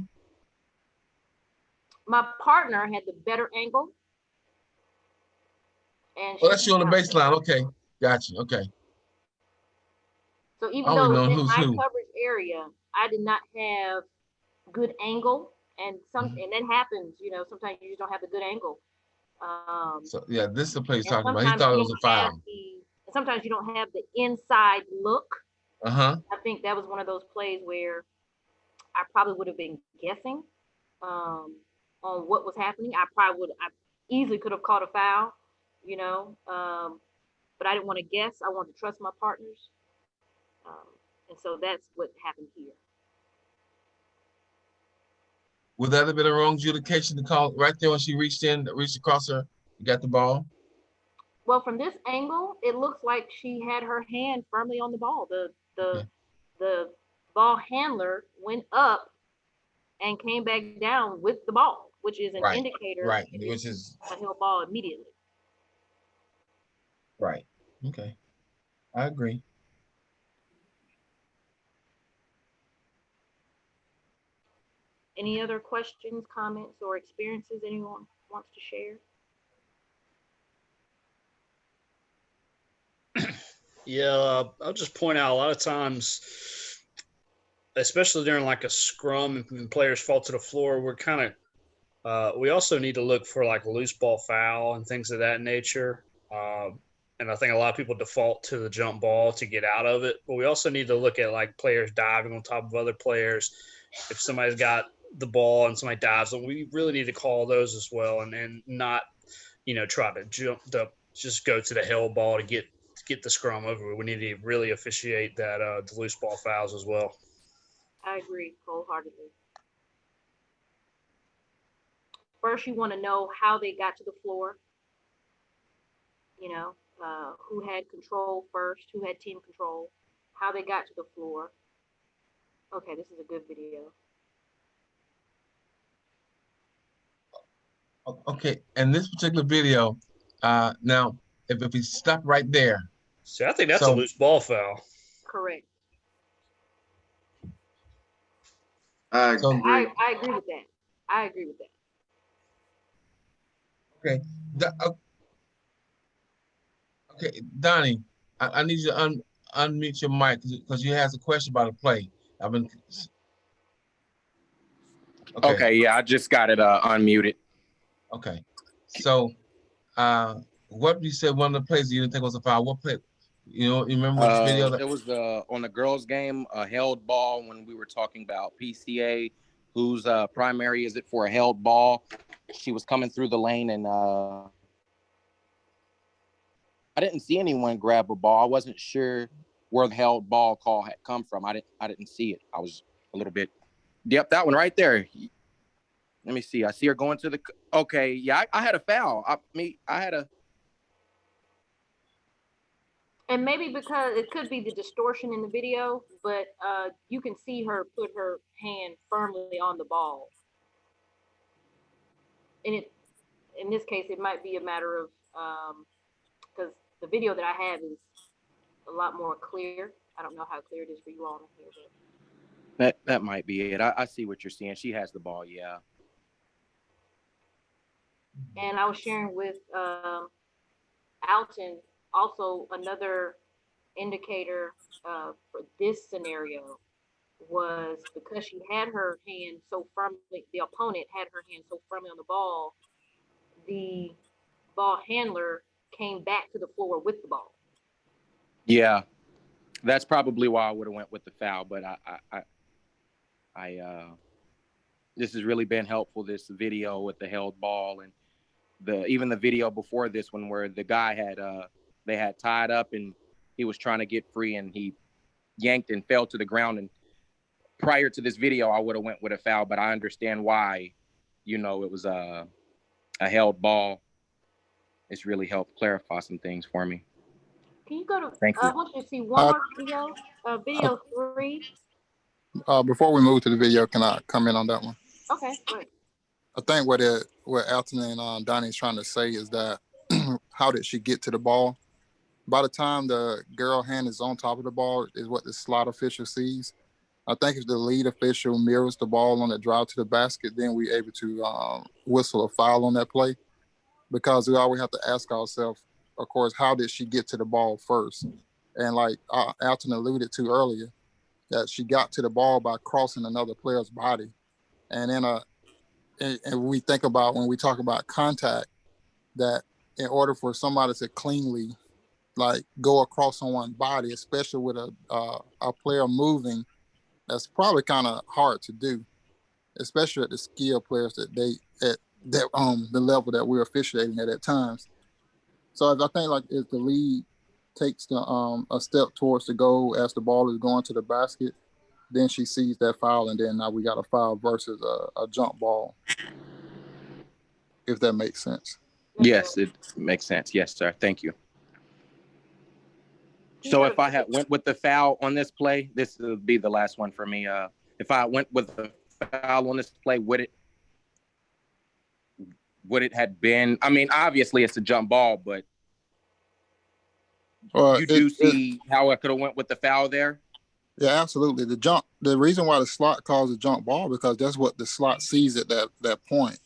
My partner had the better angle. And that's you on the baseline. Okay, gotcha. Okay. So even though in my coverage area, I did not have good angle, and and that happens. Sometimes you just don't have the good angle. So yeah, this is the play he's talking about. He thought it was a foul. Sometimes you don't have the inside look. I think that was one of those plays where I probably would have been guessing on what was happening. I easily could have caught a foul, but I didn't want to guess. I wanted to trust my partners. And so that's what happened here. Would that have been a wrong adjudication to call right there when she reached across her, got the ball? Well, from this angle, it looks like she had her hand firmly on the ball. The ball handler went up and came back down with the ball, which is an indicator. Right, which is a held ball immediately. Right. Okay. I agree. Any other questions, comments, or experiences anyone wants to share? Yeah, I'll just point out a lot of times, especially during like a scrum, and players fall to the floor, we're kind of we also need to look for like loose ball foul and things of that nature. And I think a lot of people default to the jump ball to get out of it, but we also need to look at like players diving on top of other players. If somebody's got the ball and somebody dives, we really need to call those as well, and not, try to just go to the held ball to get the scrum over. We need to really officiate that the loose ball fouls as well. I agree wholeheartedly. First, you want to know how they got to the floor. Who had control first, who had team control, how they got to the floor. Okay, this is a good video. Okay, and this particular video, now, if we stop right there. See, I think that's a loose ball foul. Correct. I agree. I agree with that. I agree with that. Okay. Okay, Donnie, I need you to unmute your mic because you has a question about a play. Okay, yeah, I just got it unmuted. Okay, so what you said one of the plays you didn't think was a foul? What play? You remember which video? It was on the girls' game, a held ball when we were talking about PCA, whose primary is it for a held ball. She was coming through the lane and I didn't see anyone grab a ball. I wasn't sure where the held ball call had come from. I didn't see it. I was a little bit. Yep, that one right there. Let me see. I see her going to the. Okay, yeah, I had a foul. I had a. And maybe because it could be the distortion in the video, but you can see her put her hand firmly on the ball. And in this case, it might be a matter of because the video that I have is a lot more clear. I don't know how clear it is for you all in here, but That might be it. I see what you're saying. She has the ball, yeah. And I was sharing with Alton also another indicator for this scenario was because she had her hand so firmly, the opponent had her hand so firmly on the ball, the ball handler came back to the floor with the ball. Yeah, that's probably why I would have went with the foul. But this has really been helpful. This video with the held ball and even the video before this one where the guy they had tied up and he was trying to get free and he yanked and fell to the ground. And prior to this video, I would have went with a foul, but I understand why. It was a held ball. It's really helped clarify some things for me. Can you go to? Thank you. I want you to see one more video. Video 3. Before we move to the video, can I comment on that one? Okay, good. I think what Alton and Donnie's trying to say is that how did she get to the ball? By the time the girl hand is on top of the ball is what the slot official sees. I think if the lead official mirrors the ball on the drive to the basket, then we're able to whistle a foul on that play. Because we always have to ask ourselves, of course, how did she get to the ball first? And like Alton alluded to earlier, that she got to the ball by crossing another player's body. And then and we think about when we talk about contact, that in order for somebody to cleanly go across someone's body, especially with a player moving, that's probably kind of hard to do, especially at the skill players that the level that we're officiating at times. So I think if the lead takes a step towards the goal as the ball is going to the basket, then she sees that foul, and then now we got a foul versus a jump ball. If that makes sense. Yes, it makes sense. Yes, sir. Thank you. So if I had went with the foul on this play, this would be the last one for me. If I went with the foul on this play, would it had been? I mean, obviously it's a jump ball, but you do see how I could have went with the foul there. Yeah, absolutely. The reason why the slot calls a jump ball because that's what the slot sees at that point.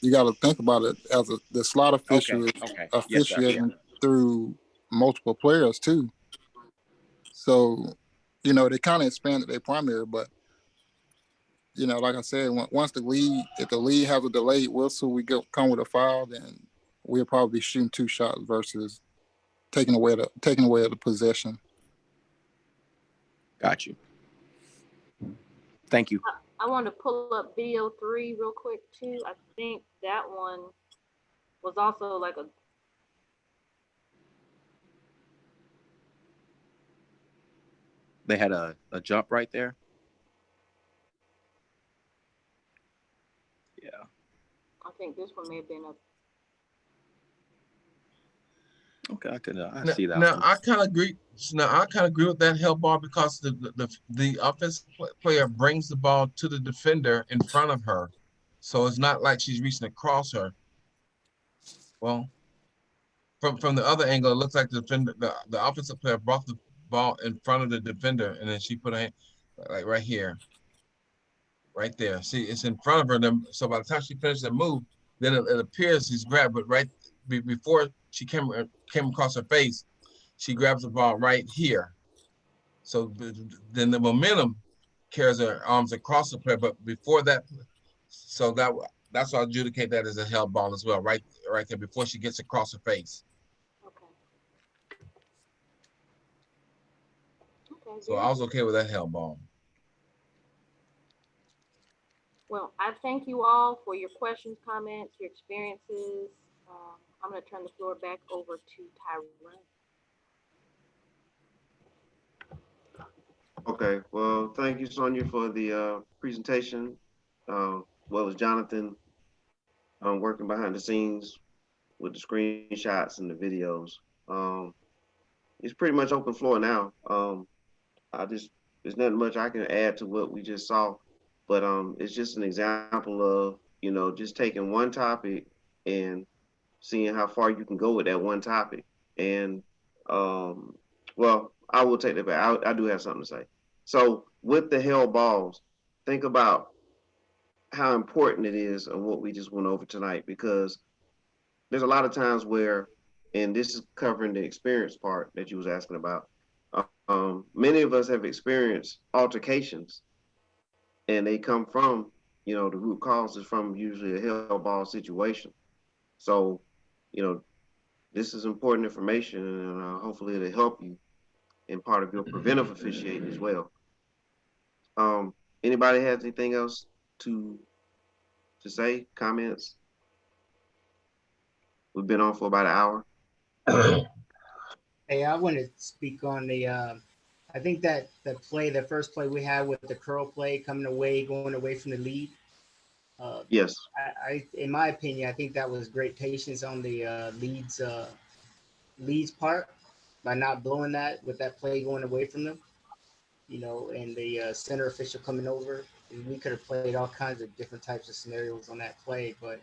You got to think about it as the slot official is officiating through multiple players too. So, they kind of expanded their primary, but like I said, once if the lead has a delayed whistle, we come with a foul, then we'll probably be shooting 2 shots versus taking away the possession. Got you. Thank you. I want to pull up video 3 real quick too. I think that one was also like a. They had a jump right there. Yeah. I think this one may have been a. Okay, I see that. Now I kind of agree. Now I kind of agree with that held ball because the offensive player brings the ball to the defender in front of her, so it's not like she's reaching across her. Well, from the other angle, it looks like the defender, the offensive player brought the ball in front of the defender, and then she put her hand like right here, right there. See, it's in front of her. So by the time she finishes the move, then it appears she's grabbed, but right before she came across her face, she grabs the ball right here. So then the momentum carries her arms across the player, but before that, so that's why I adjudicate that as a held ball as well, right there before she gets across her face. Okay, so I was okay with that held ball. Well, I thank you all for your questions, comments, your experiences. I'm going to turn the floor back over to Tyrone. Okay, well, thank you, Sonia, for the presentation. Well as Jonathan working behind the scenes with the screenshots and the videos. Um, it's pretty much open floor now. There's nothing much I can add to what we just saw, but it's just an example of, just taking one topic and seeing how far you can go with that one topic. And well, I will take that back. I do have something to say. So with the held balls, think about how important it is of what we just went over tonight, because there's a lot of times where, and this is covering the experience part that you was asking about. Many of us have experienced altercations, and they come from, the root cause is from usually a held ball situation. So, you know, this is important information, and hopefully it'll help you in part of your preventive officiating as well. Anybody has anything else to say? Comments? We've been on for about an hour. Hey, I want to speak on the. I think that the first play we had with the curl play coming away, going away from the lead. Yes. In my opinion, I think that was great patience on the leads part by not blowing that with that play going away from them. And the center official coming over. And we could have played all kinds of different types of scenarios on that play, but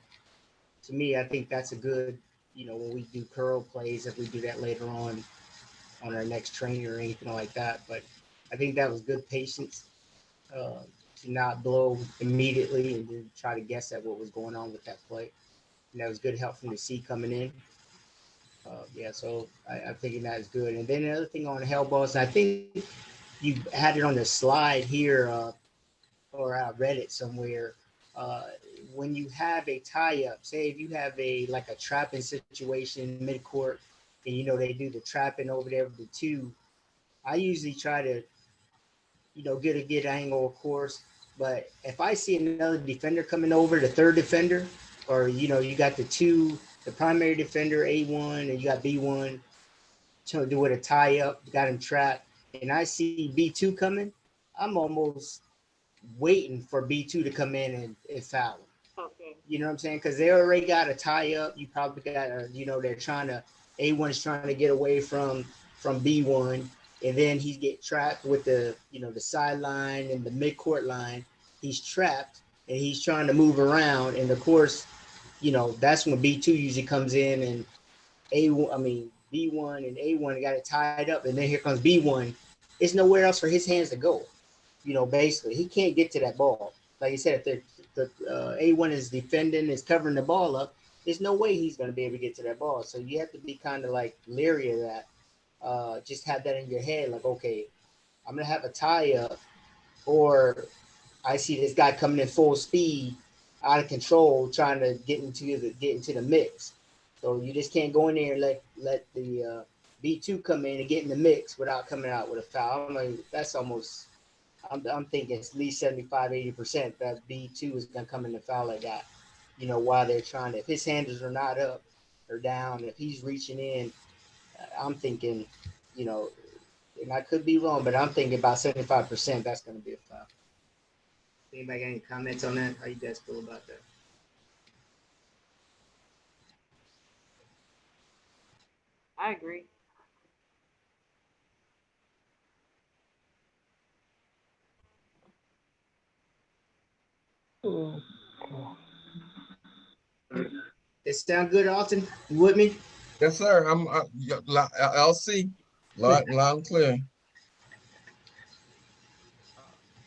to me, I think that's a good. When we do curl plays, if we do that later on our next training or anything like that. But I think that was good patience to not blow immediately and to try to guess at what was going on with that play. And that was good help from the C coming in. So I'm thinking that is good. And then another thing on hell balls, I think you had it on the slide here, or I read it somewhere. When you have a tie-up, say if you have a trapping situation mid-court, and they do the trapping over there with the two, I usually try to, get a good angle, of course. But if I see another defender coming over, the third defender, or you got the primary defender A1, and you got B1 to do with a tie-up, got him trapped, and I see B2 coming, I'm almost waiting for B2 to come in and foul him. Okay. You know what I'm saying? Because they already got a tie up. You probably got they're trying to, A1's trying to get away from B1, and then he get trapped with the the sideline and the midcourt line. He's trapped and he's trying to move around, and of course, that's when B2 usually comes in, and B1 and A1 got it tied up, and then here comes B1. There's nowhere else for his hands to go. Basically, he can't get to that ball. Like I said, if the A1 is defending, is covering the ball up, there's no way he's going to be able to get to that ball. So you have to be kind of like leery of that. Just have that in your head, like, okay, I'm going to have a tie up, or I see this guy coming in full speed, out of control, trying to get into the mix. So you just can't go in there and let the B2 come in and get in the mix without coming out with a foul. I mean, that's almost. I'm thinking it's at least 75-80% that B2 is going to come in and foul like that, while they're trying to, if his handles are not up or down, if he's reaching in, I'm thinking, and I could be wrong, but I'm thinking about 75% that's going to be a foul. Anybody got any comments on that? How you guys feel about that? I agree. It sound good, Austin? You with me? Yes, sir. I'm LC, loud and clear.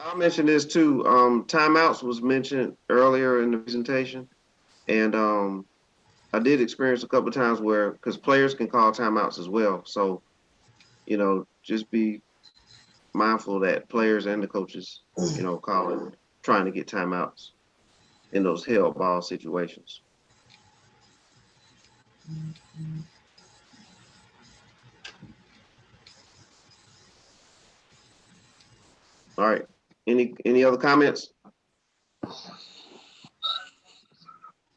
I'll mention this too. Timeouts was mentioned earlier in the presentation, and I did experience a couple of times where, because players can call timeouts as well. So, just be mindful that players and the coaches, trying to get timeouts in those held ball situations. All right. Any other comments?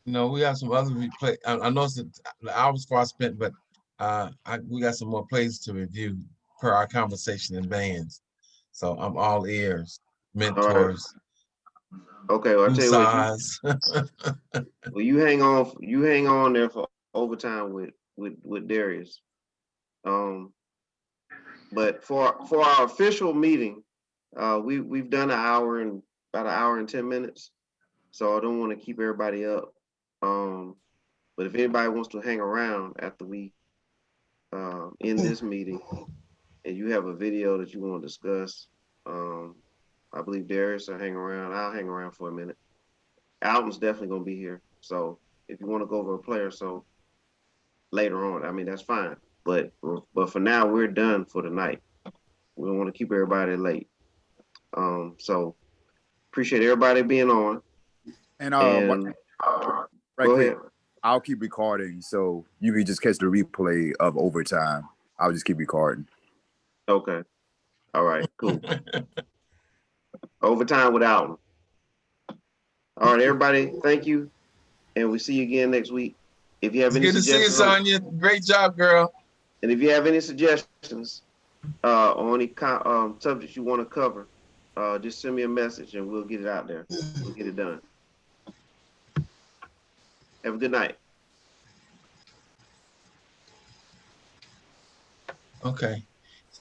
We have some other replay. I know it's the hours far spent, but we got some more plays to review per our conversation in bands. So I'm all ears. All right. Mentors. Okay, well, I'll tell you what. Size. Well, you hang on. You hang on there for overtime with Darius. But for our official meeting, we've done about an hour and 10 minutes. So I don't want to keep everybody up. But if anybody wants to hang around after we end this meeting, and you have a video that you want to discuss, I believe Darius will hang around. I'll hang around for a minute. Alton's definitely gonna be here. So if you want to go over a player, so later on, I mean that's fine. But for now, we're done for the night. We don't want to keep everybody late. So appreciate everybody being on. And right go quick, ahead. I'll keep recording, so you can just catch the replay of overtime. I'll just keep recording. Okay. All right. Cool. Overtime with Alton. All right, everybody. Thank you, and we'll see you again next week. If you have any suggestions, good to see you, Sonya. Great job, girl. And if you have any suggestions on any subjects you want to cover, just send me a message and we'll get it out there. We'll get it done. Have a good night. Okay.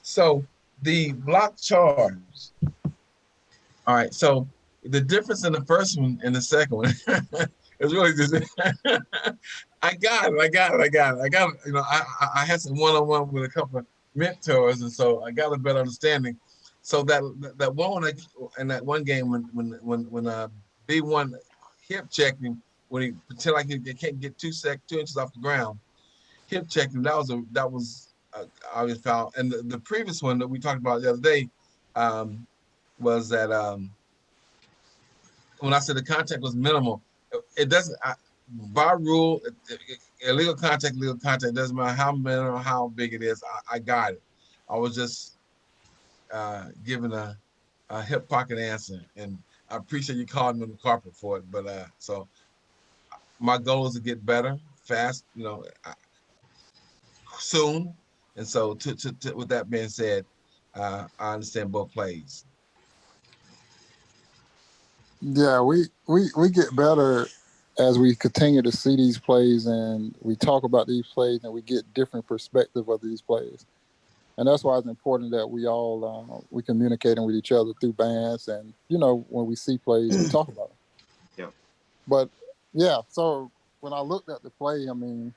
So the block charge. All right. So the difference in the first one and the second one is really just I got it. You know, I had some one-on-one with a couple of mentors, and so I got a better understanding. So that one in that one game when B1 hip checked him when he pretend like he can't get 2 inches off the ground, hip checked him. That was obvious foul. And the previous one that we talked about the other day was that when I said the contact was minimal, it doesn't. By rule, illegal contact, doesn't matter how minimal, how big it is. I got it. I was just giving a hip pocket answer, and I appreciate you calling me on the carpet for it. But so my goal is to get better, fast, you know, soon. And so, with that being said, I understand both plays. Yeah, we get better as we continue to see these plays and we talk about these plays and we get different perspective of these plays. And that's why it's important that we all we communicating with each other through bands, and you know, when we see plays, we talk about them. Yeah. But yeah, so when I looked at the play, I mean,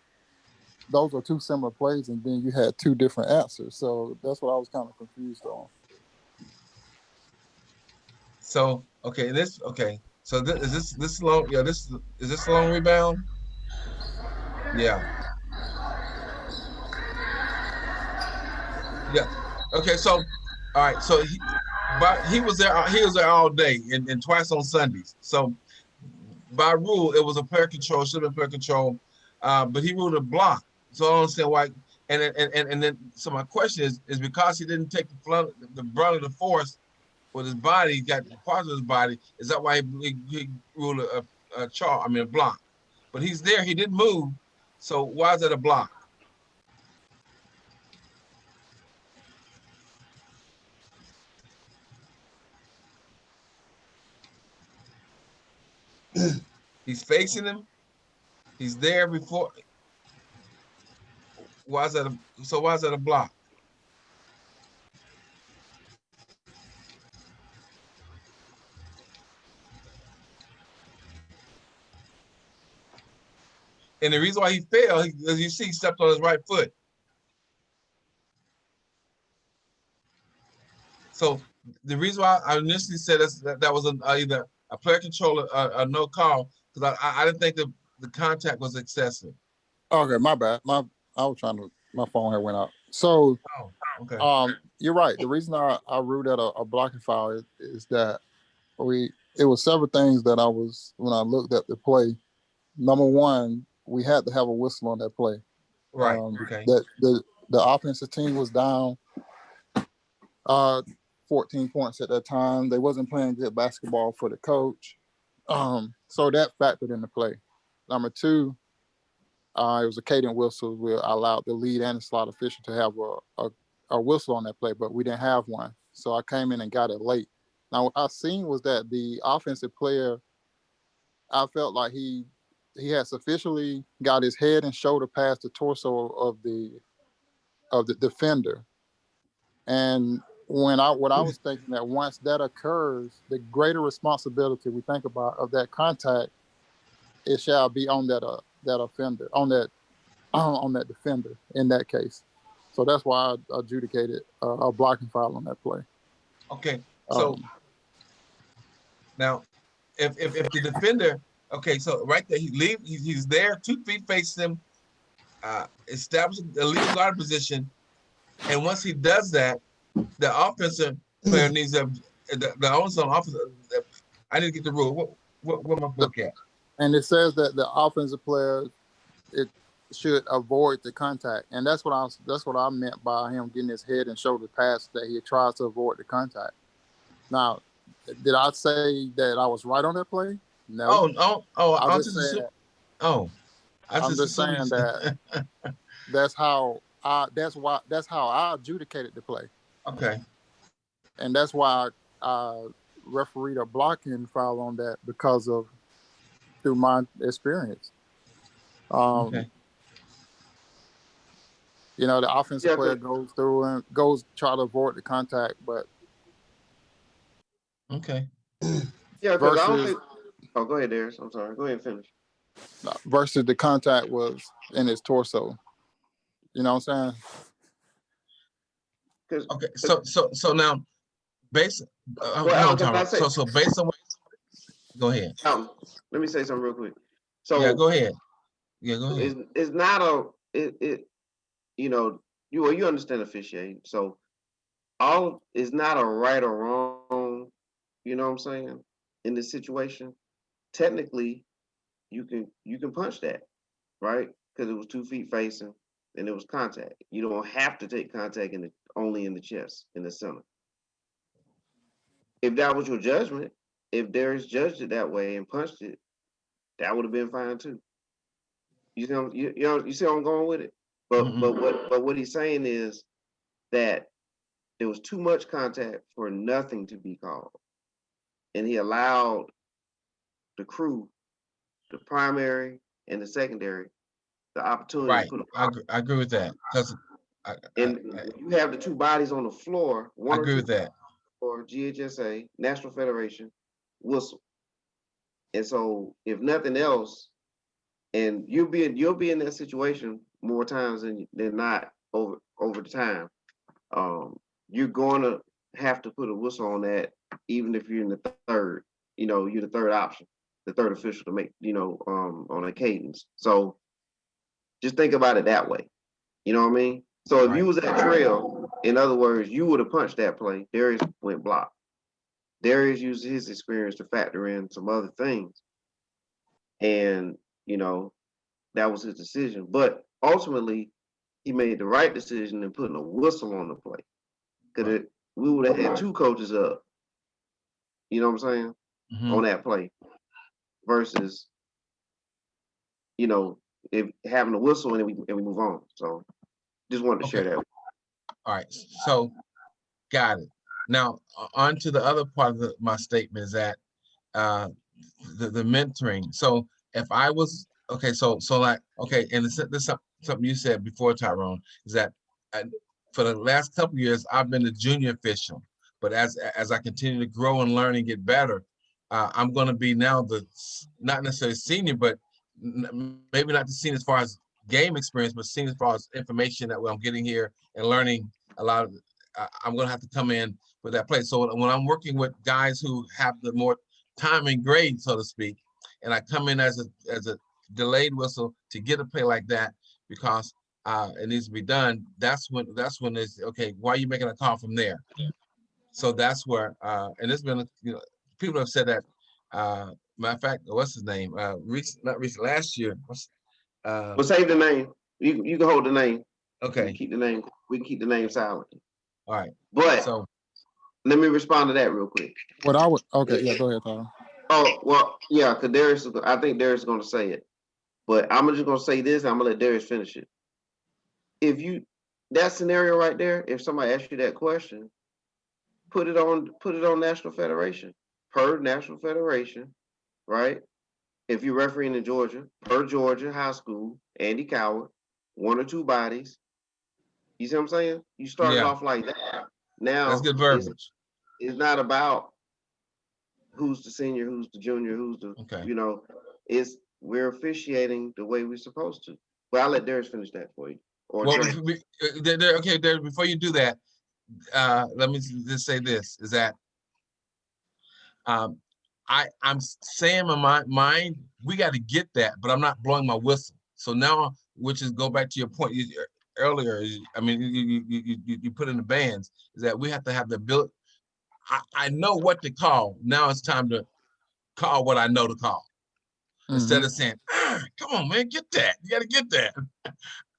those are two similar plays, and then you had two different answers. So that's what I was kind of confused on. So So is this long? Yeah, is this a long rebound? Yeah. Yeah. Okay. So, all right. So he was there. He was there all day and twice on Sundays. So by rule, it was a player control. Should have been player control, but he ruled a block. So I don't understand why. And then so my question is because he didn't take the brunt of the force with his body, he got parts of his body. Is that why he ruled a block? But he's there. He didn't move. So why is that a block? He's facing him. He's there before. Why is that a block? And the reason why he fell, as you see, he stepped on his right foot. So the reason why I initially said that was either a player control or no call, because I didn't think the contact was excessive. Okay, my bad. My phone had went out. So, okay. You're right. The reason I ruled out a blocking foul is that it was several things that when I looked at the play. Number one, we had to have a whistle on that play. Right. Okay. That the offensive team was down 14 points at that time. They wasn't playing good basketball for the coach. So that factored into play. Number two, it was a cadence whistle. We allowed the lead and the slot official to have a whistle on that play, but we didn't have one. so I came in and got it late. Now, what I seen was that the offensive player, I felt like he had sufficiently got his head and shoulder past the torso of the defender. And what I was thinking that once that occurs, the greater responsibility we think about of that contact, it shall be on that offender, on that defender in that case. So that's why I adjudicated a blocking foul on that play. Okay, so now if the defender, okay, so right there he's there, 2 feet facing him, establishing the legal guard position, and once he does that, the offensive player needs the owner's on offense. I didn't get the rule. Where my book at? And it says that the offensive player should avoid the contact, and that's what I meant by him getting his head and shoulder past, that he tries to avoid the contact. Now, did I say that I was right on that play? No. I'm just saying that that's how I adjudicated the play. Okay. And that's why I refereed a blocking foul on that, because of through my experience. Okay. You know, the offensive player goes through and try to avoid the contact, but okay. Yeah, because I don't think. Oh, go ahead, Darius. I'm sorry. Go ahead and finish. Versus the contact was in his torso. You know what I'm saying? Okay, so now, based so based on what, go ahead. Let me say something real quick. So yeah, go ahead. Yeah, go ahead. It's not you know, you understand officiating. So it's not a right or wrong. You know what I'm saying? In this situation, technically, you can punch that, right? Because it was 2 feet facing and it was contact. You don't have to take contact only in the chest, in the center. If that was your judgment, if Darius judged it that way and punched it, that would have been fine too. You see where I'm going with it? But what he's saying is that there was too much contact for nothing to be called. And he allowed the crew, the primary and the secondary, the opportunity to put I agree with that. Because you have the 2 bodies on the floor, I agree with that. Or GHSA, National Federation, whistle. And so if nothing else, and you'll be in that situation more times than not over the time, you're going to have to put a whistle on that, even if you're in the third. You know, you're the third option, the third official to make, on a cadence. So just think about it that way. You know what I mean? So if you was at trail, in other words, you would have punched that play. Darius went blocked. Darius used his experience to factor in some other things. And, that was his decision. But ultimately, he made the right decision in putting a whistle on the play. Because we would have had 2 coaches up, you know what I'm saying, on that play. Versus, if having a whistle and we move on. So just wanted to share that. All right. So got it. Now on to the other part of my statement is that the mentoring. So if I was and this is something you said before, Tyrone, is that for the last couple of years I've been a junior official, but as I continue to grow and learn and get better, I'm going to be now not necessarily senior, but maybe not the senior as far as game experience, but senior as far as information that I'm getting here and learning a lot of. I'm going to have to come in with that play. So when I'm working with guys who have the more time and grade, so to speak, and I come in as a delayed whistle to get a play like that because it needs to be done, that's when it's okay. Why are you making a call from there? Yeah. So that's where and it's been people have said that. Matter of fact, what's his name? Last year. Well, save the name. You can hold the name. Okay. We can keep the name silent. All right. But so let me respond to that real quick. Go ahead, Tyler. Oh, well, yeah, because I think Darius is going to say it. But I'm just going to say this, and I'm going to let Darius finish it. That scenario right there, if somebody asks you that question, Put it on National Federation. Per National Federation, right? If you're refereeing in Georgia, per Georgia high school, Andy Coward, 1 or 2 bodies. You see what I'm saying? You started off like that. Now that's good verbiage. It's not about who's the senior, who's the junior, who's the we're officiating the way we're supposed to. Well, I'll let Darius finish that for you. Or Darius, before you do that, let me just say this: is that I'm saying in my mind we got to get that, but I'm not blowing my whistle. So now, which is go back to your point earlier. I mean, you put in the bands is that we have to have the ability. I know what to call. Now it's time to call what I know to call. Instead of saying, come on, man, get that. You got to get that.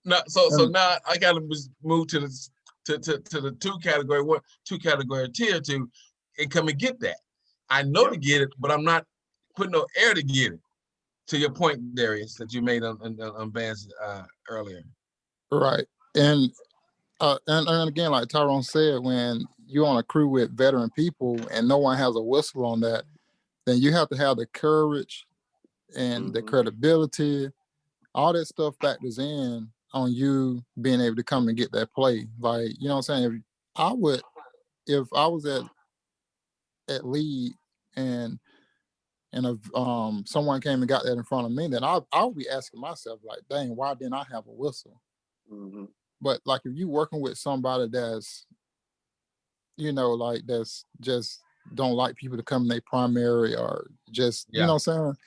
Now, so now I got to move to the 2 category tier 2 and come and get that. I know to get it, but I'm not putting no air to get it. To your point, Darius, that you made on bands earlier. Right. And again, like Tyrone said, when you're on a crew with veteran people and no one has a whistle on that, then you have to have the courage and the credibility. All that stuff factors in on you being able to come and get that play. Like, you know what I'm saying? If I was at lead and if someone came and got that in front of me, then I would be asking myself, like, dang, why didn't I have a whistle? But like if you working with somebody that's, like that's just don't like people to come in their primary or just, you know what I'm saying?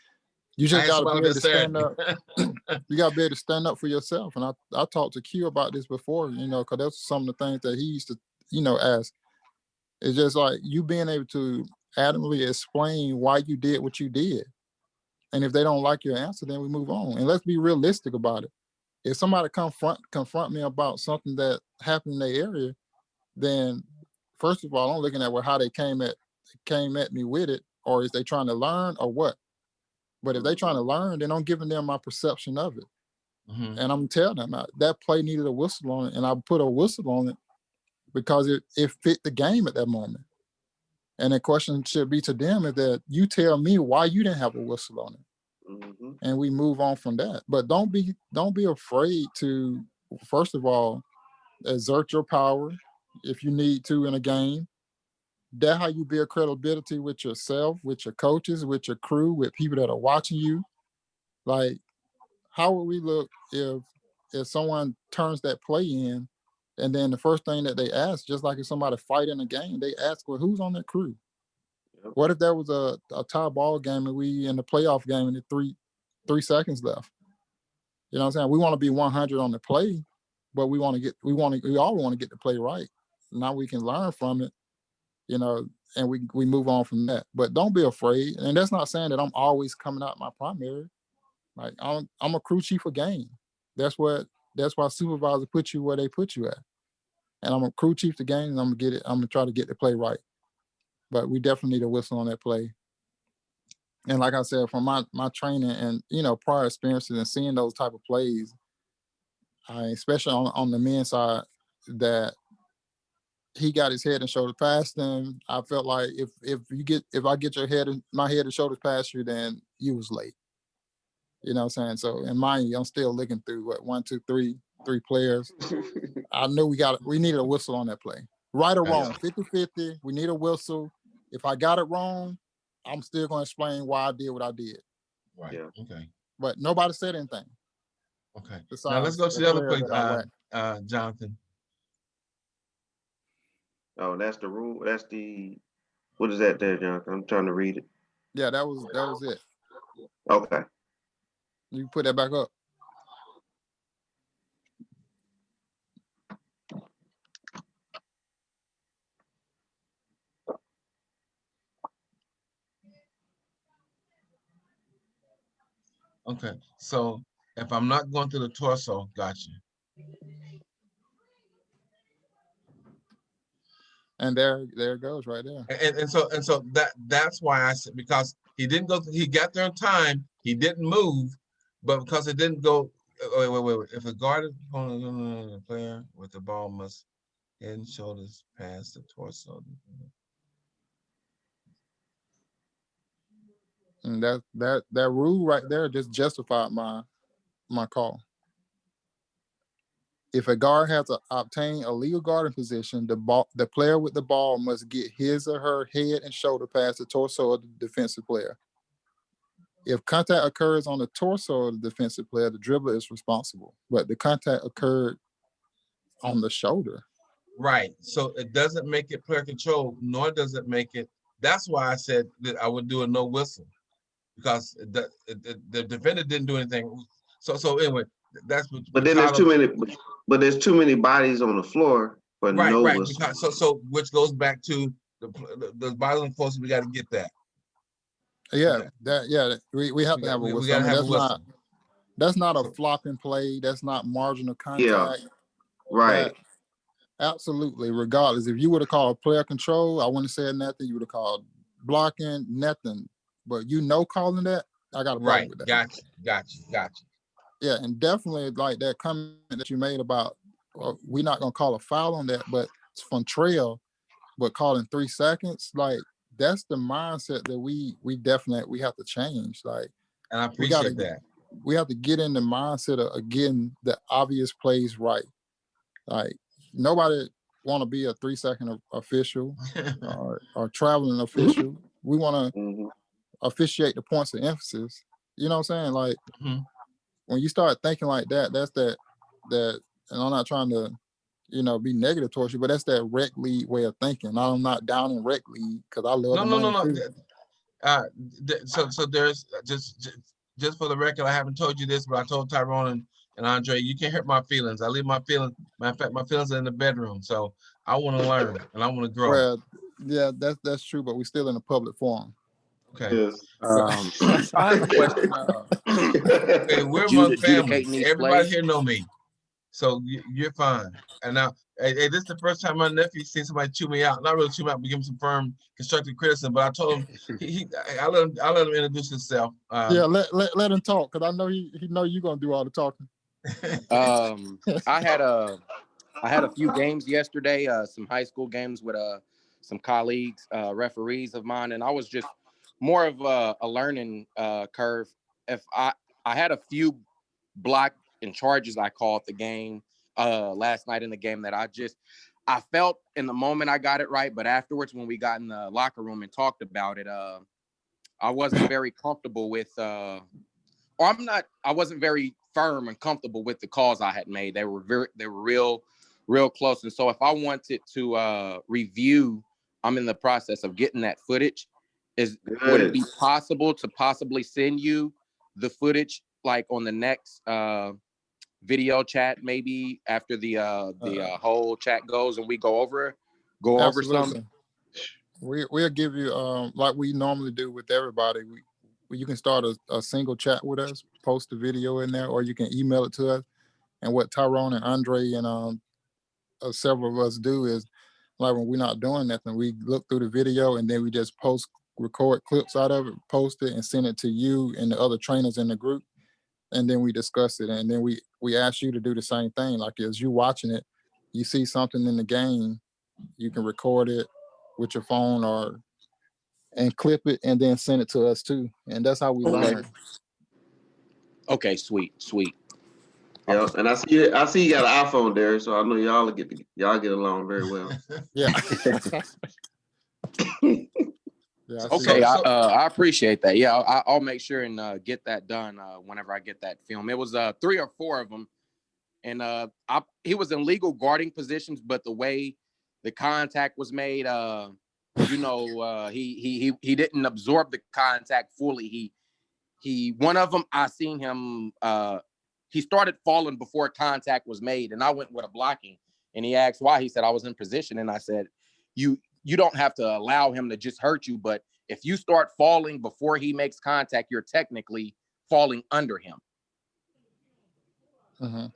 You just got to be able to stand up. You got to be able to stand up for yourself. And I talked to Q about this before, because that's some of the things that he used to, ask. It's just like you being able to adamantly explain why you did what you did. And if they don't like your answer, then we move on. And let's be realistic about it. If somebody confront me about something that happened in their area, then first of all, I'm looking at how they came at me with it, or is they trying to learn or what? But if they trying to learn, then I'm giving them my perception of it. And I'm telling them that play needed a whistle on it, and I put a whistle on it because it fit the game at that moment. And the question should be to them is that you tell me why you didn't have a whistle on it. And we move on from that. But don't be afraid to, first of all, exert your power if you need to in a game. That's how you build credibility with yourself, with your coaches, with your crew, with people that are watching you. Like, how would we look if someone turns that play in and then the first thing that they ask, just like if somebody fight in a game, they ask, well, who's on that crew? What if there was a tie ball game and we in the playoff game and the 3 seconds left? You know what I'm saying? We want to be 100 on the play, but we all want to get the play right. Now we can learn from it, and we move on from that. But don't be afraid. And that's not saying that I'm always coming out my primary. Like I'm a crew chief of game. That's why supervisors put you where they put you at. And I'm a crew chief of game, and I'm gonna try to get the play right. But we definitely need a whistle on that play. And like I said, from my training and prior experiences and seeing those type of plays, especially on the men's side, that he got his head and shoulders past him. I felt like if I get my head and shoulders past you, then you was late. You know what I'm saying? So, and mind you, I'm still looking through 1, 2, 3 players. I knew we needed a whistle on that play. Right or wrong, 50-50, we need a whistle. If I got it wrong, I'm still going to explain why I did what I did. Right. Yeah. Okay. But nobody said anything. Okay. Now let's go to the other play, Jonathan. Oh, that's the rule. That's what is that there, Jonathan? I'm trying to read it. Yeah, that was it. Okay. You put that back up. Okay, so if I'm not going to the torso, gotcha. And there it goes right there. And so that's why I said, because he didn't go. He got there in time. He didn't move, but because it didn't go. Wait. If a guarded player with the ball Head and shoulders past the torso. And that rule right there just justified my call. If a guard has obtained a legal guarding position, the player with the ball must get his or her head and shoulder past the torso of the defensive player. If contact occurs on the torso of the defensive player, the dribbler is responsible. But the contact occurred on the shoulder. Right. So it doesn't make it player control, nor does it make it. That's why I said that I would do a no whistle, because the defender didn't do anything. So anyway, that's what. But then there's too many. But there's too many bodies on the floor for right, no right. whistle. Because, so which goes back to the bodies on force. We got to get that. Yeah, we have to have a whistle. We got to have a whistle. That's not a flopping play. That's not marginal contact. Yeah, right. Absolutely. Regardless, if you would have called player control, I wouldn't have said nothing. You would have called blocking, nothing. But calling that, I got a problem with that. Gotcha. Yeah, and definitely like that comment that you made about we're not gonna call a foul on that, but it's from trail, but calling 3 seconds, like that's the mindset that we definitely have to change. Like, and I appreciate that. We have to get in the mindset of getting the obvious plays right. Like, nobody want to be a 3-second official or traveling official. We want to officiate the points of emphasis. You know what I'm saying? Like, when you start thinking like that, that's that, and I'm not trying to, be negative towards you, but that's that rec league way of thinking. I'm not down in rec league because I love No. So there's just for the record, I haven't told you this, but I told Tyrone and Andre, you can't hurt my feelings. I leave my feelings. Matter of fact, my feelings are in the bedroom. So I want to learn and I want to grow. Well, yeah, that's true, but we're still in a public forum. Okay. Yes. I have a question. Okay, we're among family. Everybody here know me, so you're fine. And now, hey, this is the first time my nephew seen somebody chew me out. Not really chew me out, but give him some firm, constructive criticism. But I told him, I let him introduce himself. Yeah, let him talk, because I know he know you're gonna do all the talking. I had a few games yesterday, some high school games with some colleagues, referees of mine, and I was just more of a learning curve. If I had a few block and charges I called the game last night in the game that I felt in the moment I got it right, but afterwards when we got in the locker room and talked about it, I wasn't very comfortable with I wasn't very firm and comfortable with the calls I had made. They were real close. And so if I wanted to review, I'm in the process of getting that footage. Would it be possible to possibly send you the footage like on the next video chat, maybe after the whole chat goes and we go over some? We'll give you like we normally do with everybody. You can start a single chat with us, post the video in there, or you can email it to us. And what Tyrone and Andre and several of us do is, like, when we're not doing nothing, we look through the video and then we just record clips out of it, post it, and send it to you and the other trainers in the group. And then we discuss it. And then we ask you to do the same thing. Like, as you watching it, you see something in the game, you can record it with your phone and clip it and then send it to us too. And that's how we learn. Okay, sweet. Yeah, and I see you got an iPhone there, so I know y'all get along very well. Yeah. Okay, I appreciate that. Yeah, I'll make sure and get that done whenever I get that film. It was 3 or 4 of them, and he was in legal guarding positions, but the way the contact was made, he didn't absorb the contact fully. He one of them, I seen him. He started falling before contact was made, and I went with a blocking. And he asked why. He said I was in position, and I said, You don't have to allow him to just hurt you, but if you start falling before he makes contact, you're technically falling under him. Mm-hmm.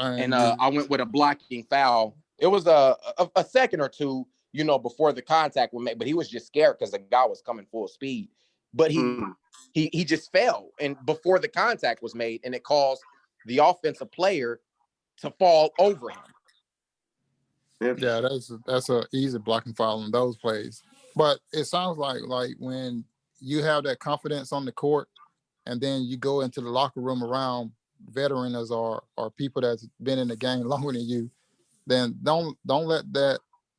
And I went with a blocking foul. It was a second or two, before the contact was made, but he was just scared because the guy was coming full speed. But he just fell and before the contact was made, and it caused the offensive player to fall over him. Yeah, that's a easy blocking foul on those plays. But it sounds like when you have that confidence on the court, and then you go into the locker room around veterans or people that's been in the game longer than you, then don't let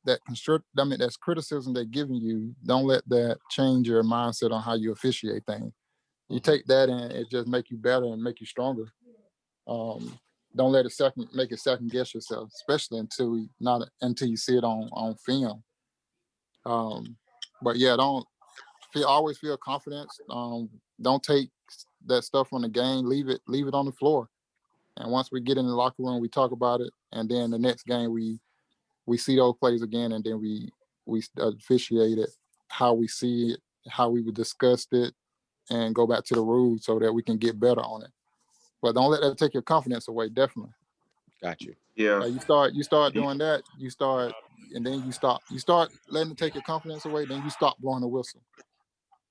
that's criticism they're giving you. Don't let that change your mindset on how you officiate things. You take that and it just make you better and make you stronger. Don't let it make it second guess yourself, especially until you see it on film. But yeah, always feel confidence. Don't take that stuff from the game. Leave it on the floor. And once we get in the locker room, we talk about it. And then the next game, we see those plays again, and then we officiate it how we see it, how we would discuss it, and go back to the rules so that we can get better on it. But don't let that take your confidence away. Definitely. Got you. Yeah. You start doing that. And then you start letting it take your confidence away. Then you stop blowing the whistle.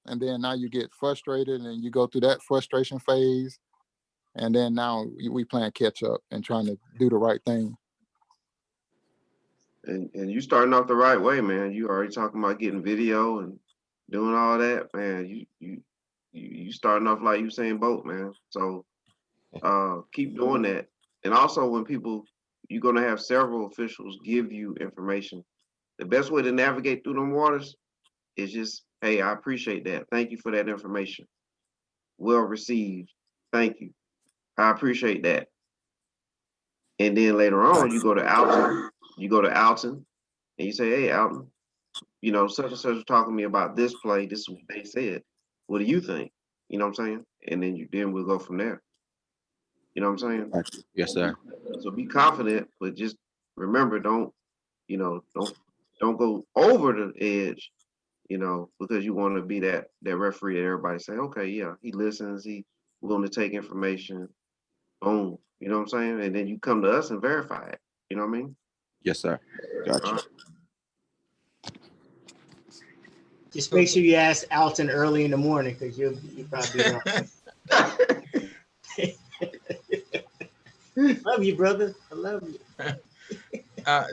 And then now you get frustrated, and you go through that frustration phase. And then now we playing catch up and trying to do the right thing. And you starting off the right way, man. You already talking about getting video and doing all that, man. You starting off like Usain Bolt, man. So keep doing that. And also when you're gonna have several officials give you information. The best way to navigate through them waters is just, hey, I appreciate that. Thank you for that information. Well received. Thank you. I appreciate that. And then later on, you go to Alton, and you say, hey, Alton, such and such was talking to me about this play. This is what they said. What do you think? You know what I'm saying? And then we'll go from there. You know what I'm saying? Yes, sir. So be confident, but just remember, don't go over the edge, because you want to be that referee that everybody say, okay, yeah, he listens, he willing to take information. Boom. You know what I'm saying? And then you come to us and verify it. You know what I mean? Yes, sir. Gotcha. Right. Just make sure you ask Alton early in the morning, because you'll probably wrong. Love you, brother. I love you.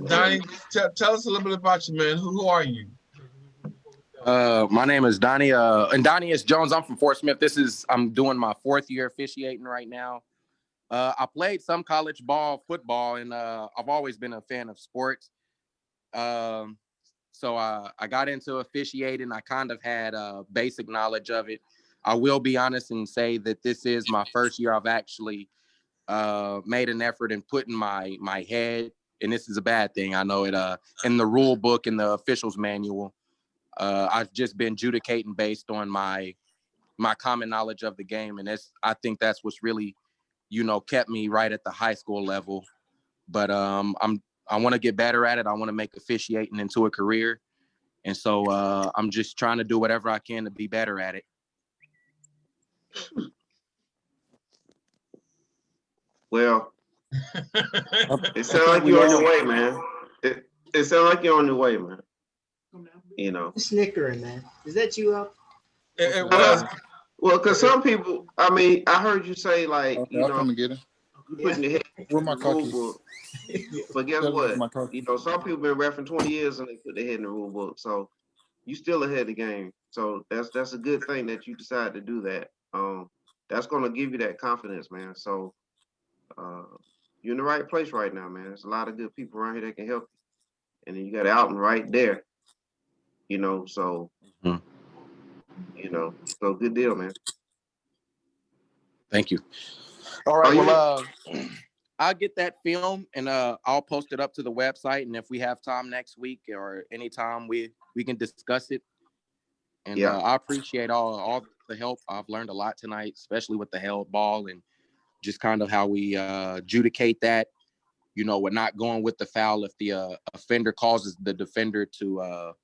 Donnie, tell us a little bit about you, man. Who are you? My name is Donnie, and Donnie is Jones. I'm from Fort Smith. I'm doing my 4th year officiating right now. I played some college football, and I've always been a fan of sports. So I got into officiating. I kind of had basic knowledge of it. I will be honest and say that this is my first year I've actually made an effort in putting my head, and this is a bad thing, I know it, in the rule book, in the officials manual. I've just been adjudicating based on my common knowledge of the game, and I think that's what's really, kept me right at the high school level. But I want to get better at it. I want to make officiating into a career, and so I'm just trying to do whatever I can to be better at it. Well, it sounds like you're on your way, man. It sounds like you're on your way, man. Snickering, man. Is that you up? It was. Well, because some people, I heard you say, like, I'll come and get it. You putting your head With my in the rule cookies. book. But guess what? Some people been reffing 20 years and they put their head in the rule book. So you still ahead of the game. So that's a good thing that you decided to do that. That's gonna give you that confidence, man. So you're in the right place right now, man. There's a lot of good people around here that can help you. And then you got Alton right there. So so good deal, man. Thank you. All right, I'll get that film and I'll post it up to the website. And if we have time next week or anytime we can discuss it. And I appreciate all the help. I've learned a lot tonight, especially with the held ball and just kind of how we adjudicate that. We're not going with the foul if the offender causes the defender to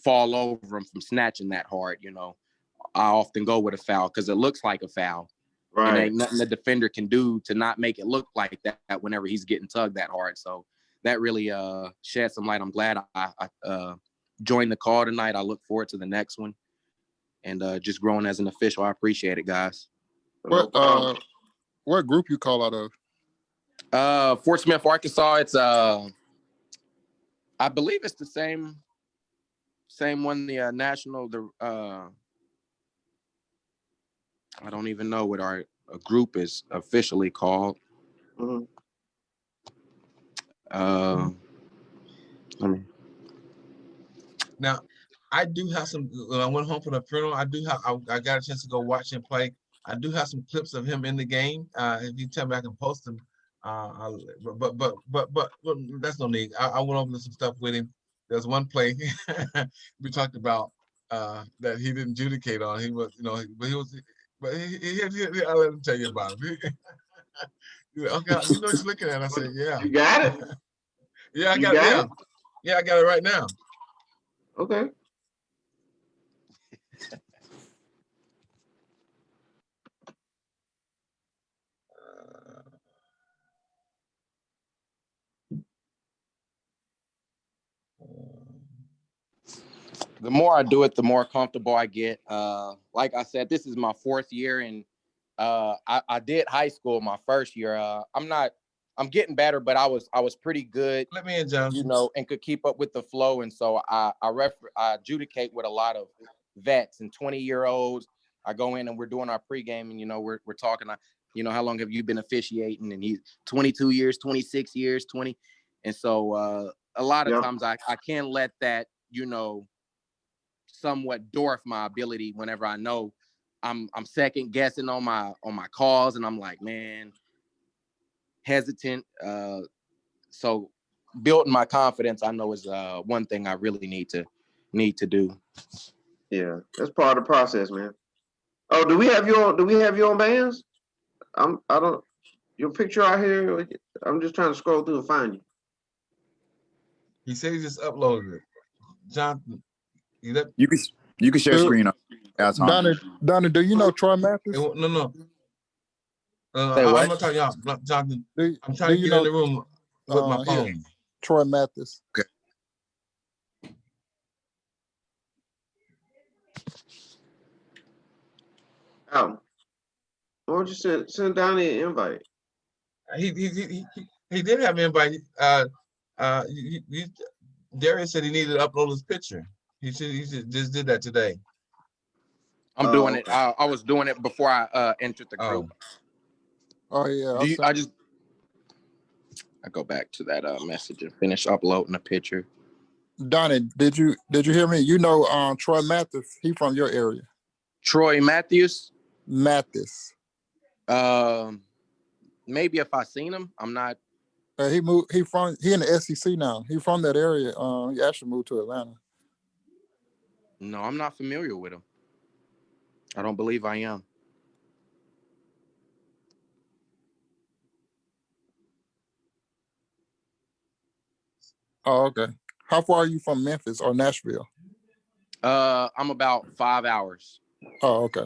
fall over him from snatching that hard. I often go with a foul because it looks like a foul. Right. And ain't nothing the defender can do to not make it look like that whenever he's getting tugged that hard. So that really shed some light. I'm glad I joined the call tonight. I look forward to the next one. And just growing as an official, I appreciate it, guys. What group you call out of? Fort Smith, Arkansas. It's I believe it's the same one. The national. I don't even know what our group is officially called. Mm-hmm. Now, I do have some. When I went home from the funeral, I got a chance to go watch him play. I do have some clips of him in the game. If you tell me, I can post them. But that's no need. I went over some stuff with him. There's one play we talked about that he didn't adjudicate on. He was, but I'll let him tell you about it. He's like, okay, you know what you're looking at. I said, yeah. You got it? Yeah, I got it. Yeah. Yeah, I got it right now. Okay. The more I do it, the more comfortable I get. Like I said, this is my 4th year, and I did high school my first year. I'm getting better, but I was pretty good. Let me in, John. And could keep up with the flow. And so I adjudicate with a lot of vets and 20-year-olds. I go in and we're doing our pregame, and we're talking. How long have you been officiating? And he's 22 years, 26 years, 20. And so a lot of times I can't let that somewhat dwarf my ability whenever I know I'm second guessing on my calls, and I'm like, man, hesitant. So building my confidence, I know, is one thing I really need to do. Yeah, that's part of the process, man. Oh, do we have your own bands? Your picture out here. I'm just trying to scroll through and find you. He said he just uploaded it. Jonathan, you can share screen. Donnie, do you know Troy Mathis? No. I'm not talking y'all, Jonathan. I'm trying to get in the room with my phone. Yeah. Troy Mathis. Okay. Why don't you send Donnie an invite? He did have an invite. Darius said he needed to upload his picture. He just did that today. I'm doing it. I was doing it before I entered the group. Oh yeah. I go back to that message and finish uploading the picture. Donnie, did you hear me? Troy Mathis. He from your area. Troy Matthews? Mathis. Maybe if I seen him, I'm not. He moved. He in the SEC now. He from that area. He actually moved to Atlanta. No, I'm not familiar with him. I don't believe I am. Oh, okay. How far are you from Memphis or Nashville? I'm about 5 hours. Oh, okay.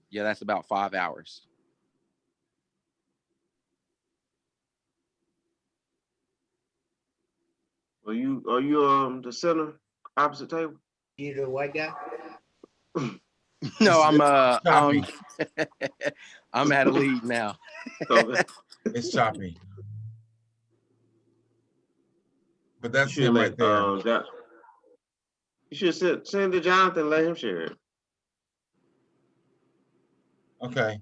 Yeah, that's about 5 hours. Are you the center opposite table? You the white guy? No, I'm at a lead now. It's choppy. But that's him right there. You should send to Jonathan and let him share it. Okay.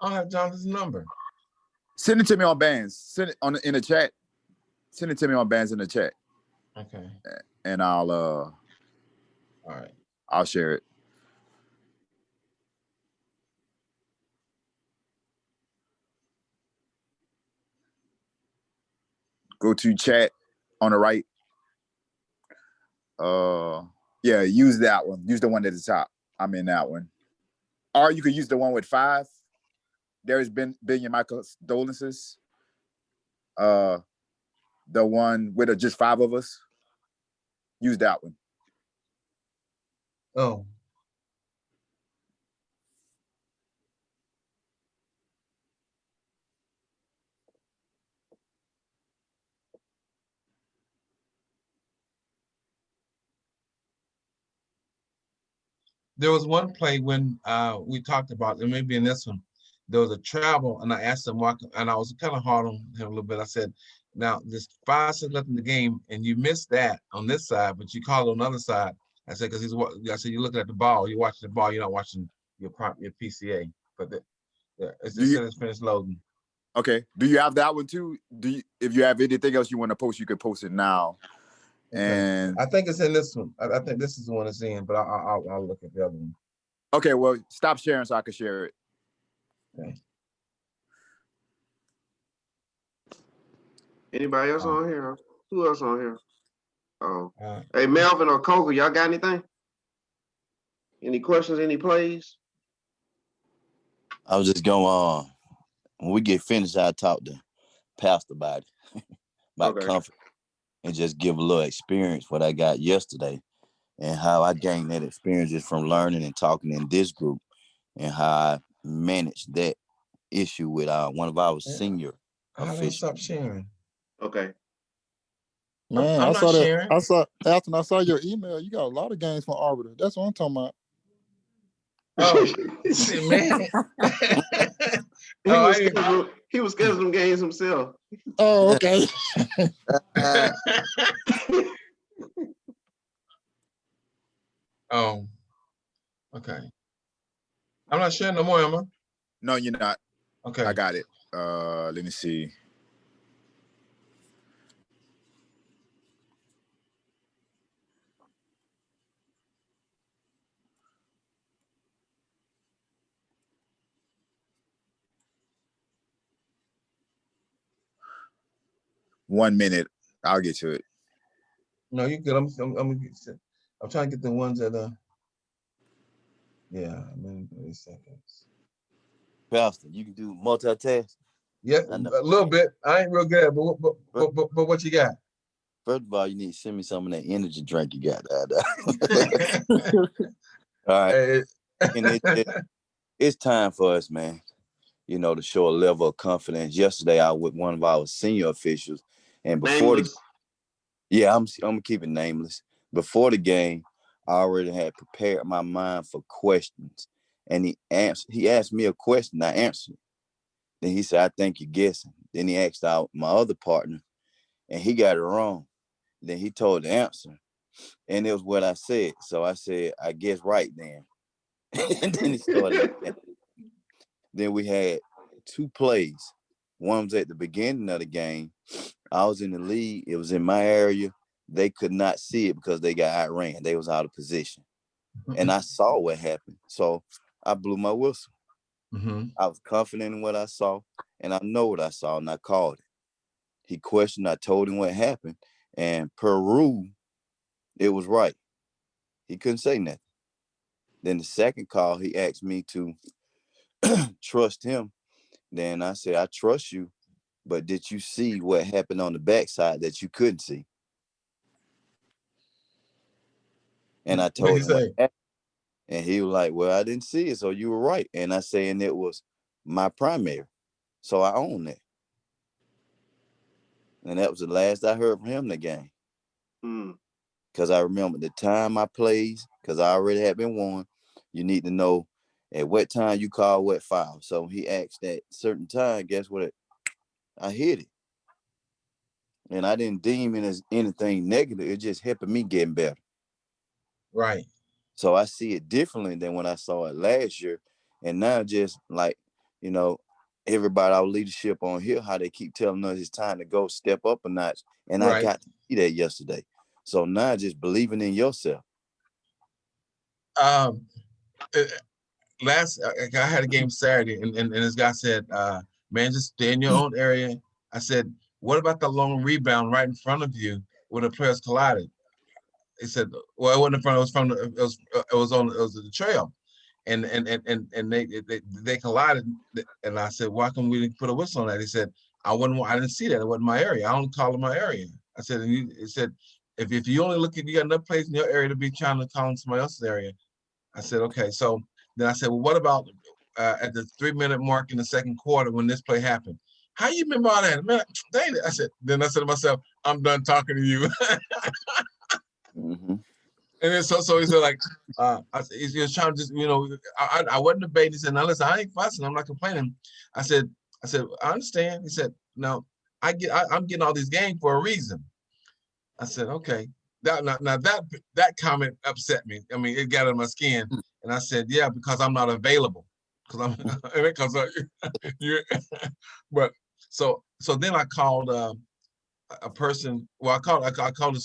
I don't have Jonathan's number. Send it to me on bands. Send it in the chat. Send it to me on bands in the chat. Okay. And I'll all right. I'll share it. Go to chat on the right. Yeah, use that one. Use the one at the top. I'm in that one. Or you could use the one with 5. There's been my condolences. The one with just 5 of us. Use that one. Oh. There was one play when we talked about, and maybe in this one, there was a travel, and I asked him, and I was kind of hard on him a little bit. I said, now there's 5 seconds left in the game, and you missed that on this side, but you called on the other side. I said, because I said, you're looking at the ball, you're watching the ball, you're not watching your PCA. But it's finished loading. Okay. Do you have that one too? If you have anything else you want to post, you can post it now. Okay. And I think it's in this one. I think this is the one it's in, but I'll look at the other one. Okay, well, stop sharing so I can share it. Okay. Anybody else on here? Who else on here? Oh, hey, Melvin or Coco, y'all got anything? Any questions? Any plays? I was just going when we get finished, I'll talk to Pastor about it, about comfort, and just give a little experience what I got yesterday and how I gained that experience just from learning and talking in this group and how I managed that issue with one of our senior officials. Stop sharing. Okay. Man, I'm I not saw that. sharing. I saw your email. You got a lot of games from Arbiter. That's what I'm talking about. Oh, man. He was scheduling games himself. Oh, okay. Oh, okay. I'm not sharing no more, am I? No, you're not. Okay. I got it. Let me see. One minute. I'll get to it. No, you good. I'm trying to get the ones that yeah, 30 seconds. Pastor, you can do multitask? Yeah, a little bit. I ain't real good at it, but what you got? First of all, you need to send me some of that energy drink you got. All right. And it's time for us, man, to show a level of confidence. Yesterday, I was with one of our senior officials, and before I'm gonna keep it nameless. Before the game, I already had prepared my mind for questions, and he asked me a question, I answered. Then he said, "I think you're guessing." Then he asked out my other partner, and he got it wrong. Then he told the answer, and it was what I said. So I said, "I guess right then." And then he started. Then we had 2 plays. One was at the beginning of the game. I was in the lead. It was in my area. They could not see it because they got outran. They was out of position. And I saw what happened. So I blew my whistle. I was confident in what I saw, and I know what I saw, and I called it. He questioned. I told him what happened, and per rule, it was right. He couldn't say nothing. Then the second call, he asked me to trust him. Then I said, "I trust you, but did you see what happened on the backside that you couldn't see?" And I told him what happened. And he was like, "Well, I didn't see it, so you were right." And I said, and it was my primary. So I own that. And that was the last I heard from him in the game. Because I remember the time I played, because I already had been warned, you need to know at what time you call what foul. So he asked that certain time, guess what? I hit it. And I didn't deem it as anything negative. It just helped me getting better. Right. So I see it differently than when I saw it last year. And now just like, everybody, our leadership on here, how they keep telling us it's time to go step up a notch. And I got to see that yesterday. So now just believing in yourself. I had a game Saturday, and this guy said, man, just stay in your own area. I said, what about the long rebound right in front of you when the players collided? He said, well, it wasn't in front, it was the trail. And they collided, and I said, why come we didn't put a whistle on that? He said, I didn't see that. It wasn't my area. I only call it my area. I said, and he said, if you only look at, you got enough place in your area to be trying to call in somebody else's area. I said, okay. So then I said, well, what about at the 3-minute mark in the second quarter when this play happened? How you remember all that? Man, dang it. Then I said to myself, I'm done talking to you. And then so he said like, he was trying to just, I wasn't debating. He said, now listen, I ain't fussing. I'm not complaining. I said, I understand. He said, no, I'm getting all these games for a reason. I said, okay. That comment upset me. I mean, it got on my skin. And I said, yeah, because I'm not available. But so then I called a person. Well, I called the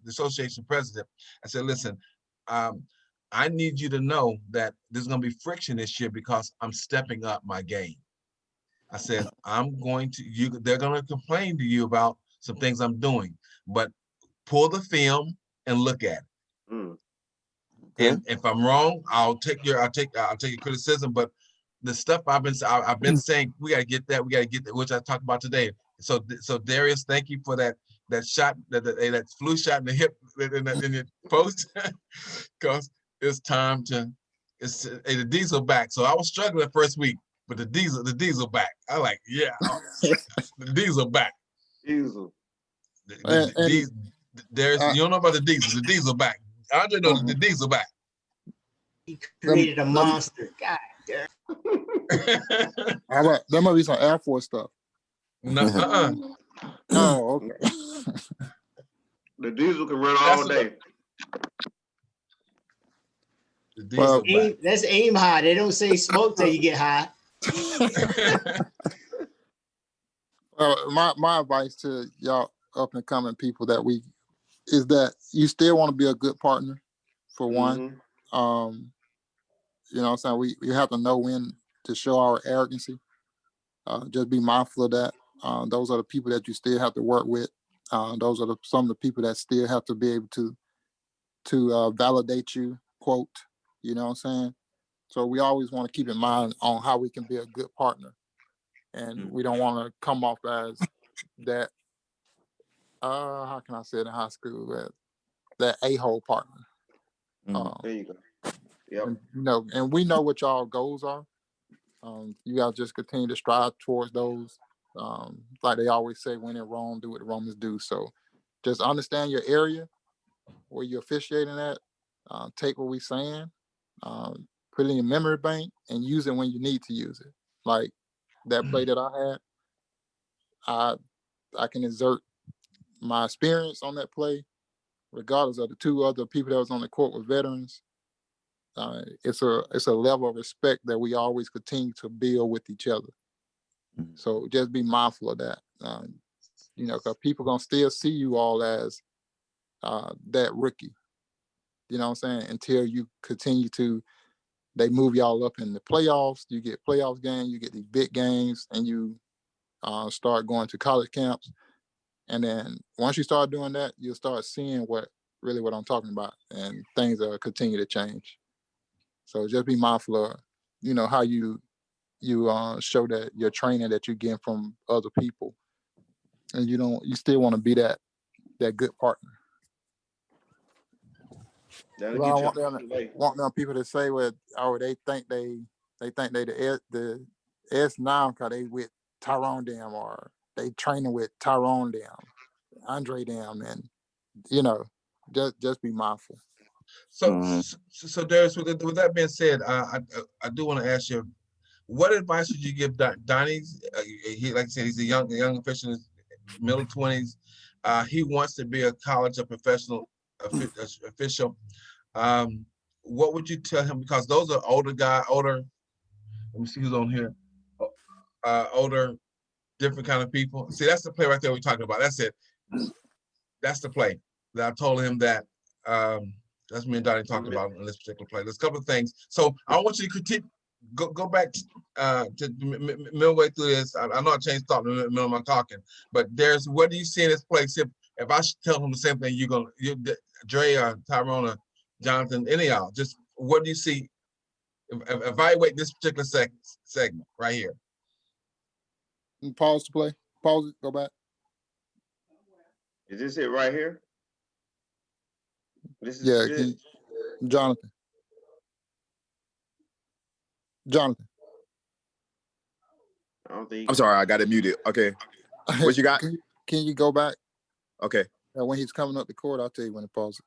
association president. I said, listen, I need you to know that there's going to be friction this year because I'm stepping up my game. I said, they're going to complain to you about some things I'm doing, but pull the film and look at it. And if I'm wrong, I'll take your criticism. But the stuff I've been saying, we got to get that, which I talked about today. So Darius, thank you for that shot, that flu shot in the hip in the post, because it's time to the diesel back. So I was struggling the first week, but the diesel back. I like, yeah, the diesel back. Diesel. Darius, you don't know about the diesel. The diesel back. Andre knows the diesel back. He created a monster. God damn. All right, there might be some Air Force stuff. No. Oh, okay. The diesel can run all day. That's aim high. They don't say smoke till you get high. My advice to y'all up and coming people is that you still want to be a good partner, for one. You know what I'm saying? We have to know when to show our arrogancy. Just be mindful of that. Those are the people that you still have to work with. Those are some of the people that still have to be able to validate you, quote, you know what I'm saying? So we always want to keep in mind on how we can be a good partner. And we don't want to come off as that, how can I say it in high school, that a-hole partner. There you go. Yep. And we know what y'all goals are. You guys just continue to strive towards those. Like they always say, when in Rome, do what the Romans do. So just understand your area where you're officiating at. Take what we're saying, put it in your memory bank, and use it when you need to use it. Like that play that I had, I can exert my experience on that play, regardless of the two other people that was on the court with veterans. It's a level of respect that we always continue to build with each other. So just be mindful of that. Because people gonna still see you all as that rookie. You know what I'm saying? Until you continue they move y'all up in the playoffs. You get playoffs games, you get these big games, and you start going to college camps. And then once you start doing that, you'll start seeing what I'm talking about, and things will continue to change. So just be mindful of, how you show that your training that you get from other people, and you still want to be that good partner. I don't want them people to say, well, they think they the S now because they with Tyrone Dam, or they training with Tyrone Dam, Andre Dam, and just be mindful. So Darius, with that being said, I do want to ask you, what advice would you give Donnie? Like I said, he's a young official, in his middle 20s. He wants to be a college or professional official. What would you tell him? Because those are older. Let me see who's on here. Older, different kind of people. See, that's the play right there we're talking about. That's it. That's the play that I told him that. That's me and Donnie talked about in this particular play. There's a couple of things. So I want you to critique. Go back to midway through this. I know I changed thought in the middle of my talking, but what do you see in this play? If I should tell him the same thing, Dre or Tyrone or Jonathan, any of y'all, just what do you see? Evaluate this particular segment right here. Pause to play. Pause it. Go back. Is this it right here? This is it? Jonathan. I'm sorry, I got it muted. Okay. What you got? Can you go back? Okay. When he's coming up the court, I'll tell you when to pause it.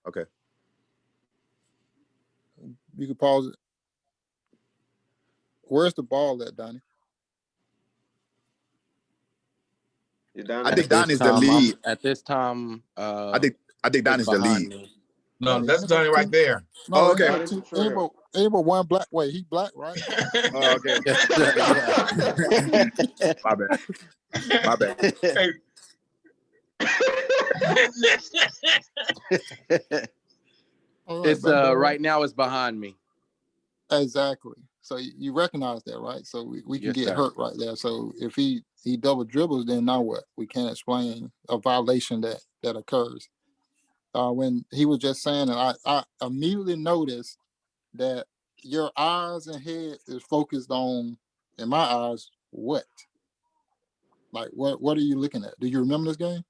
Okay. You can pause it. Where's the ball at, Donnie? I think Donnie's the lead. At this time, I think Donnie's the lead. me. No, that's Donnie right there. No, okay. Ain't but one black way. He black, right? Oh, okay. My bad. My bad. Hey. It's right now it's behind me. Exactly. So you recognize that, right? So we can get hurt right there. So if he double dribbles, then now what? We can't explain a violation that occurs. When he was just saying that, I immediately noticed that your eyes and head is focused on, in my eyes, what? Like what are you looking at? Do you remember this game?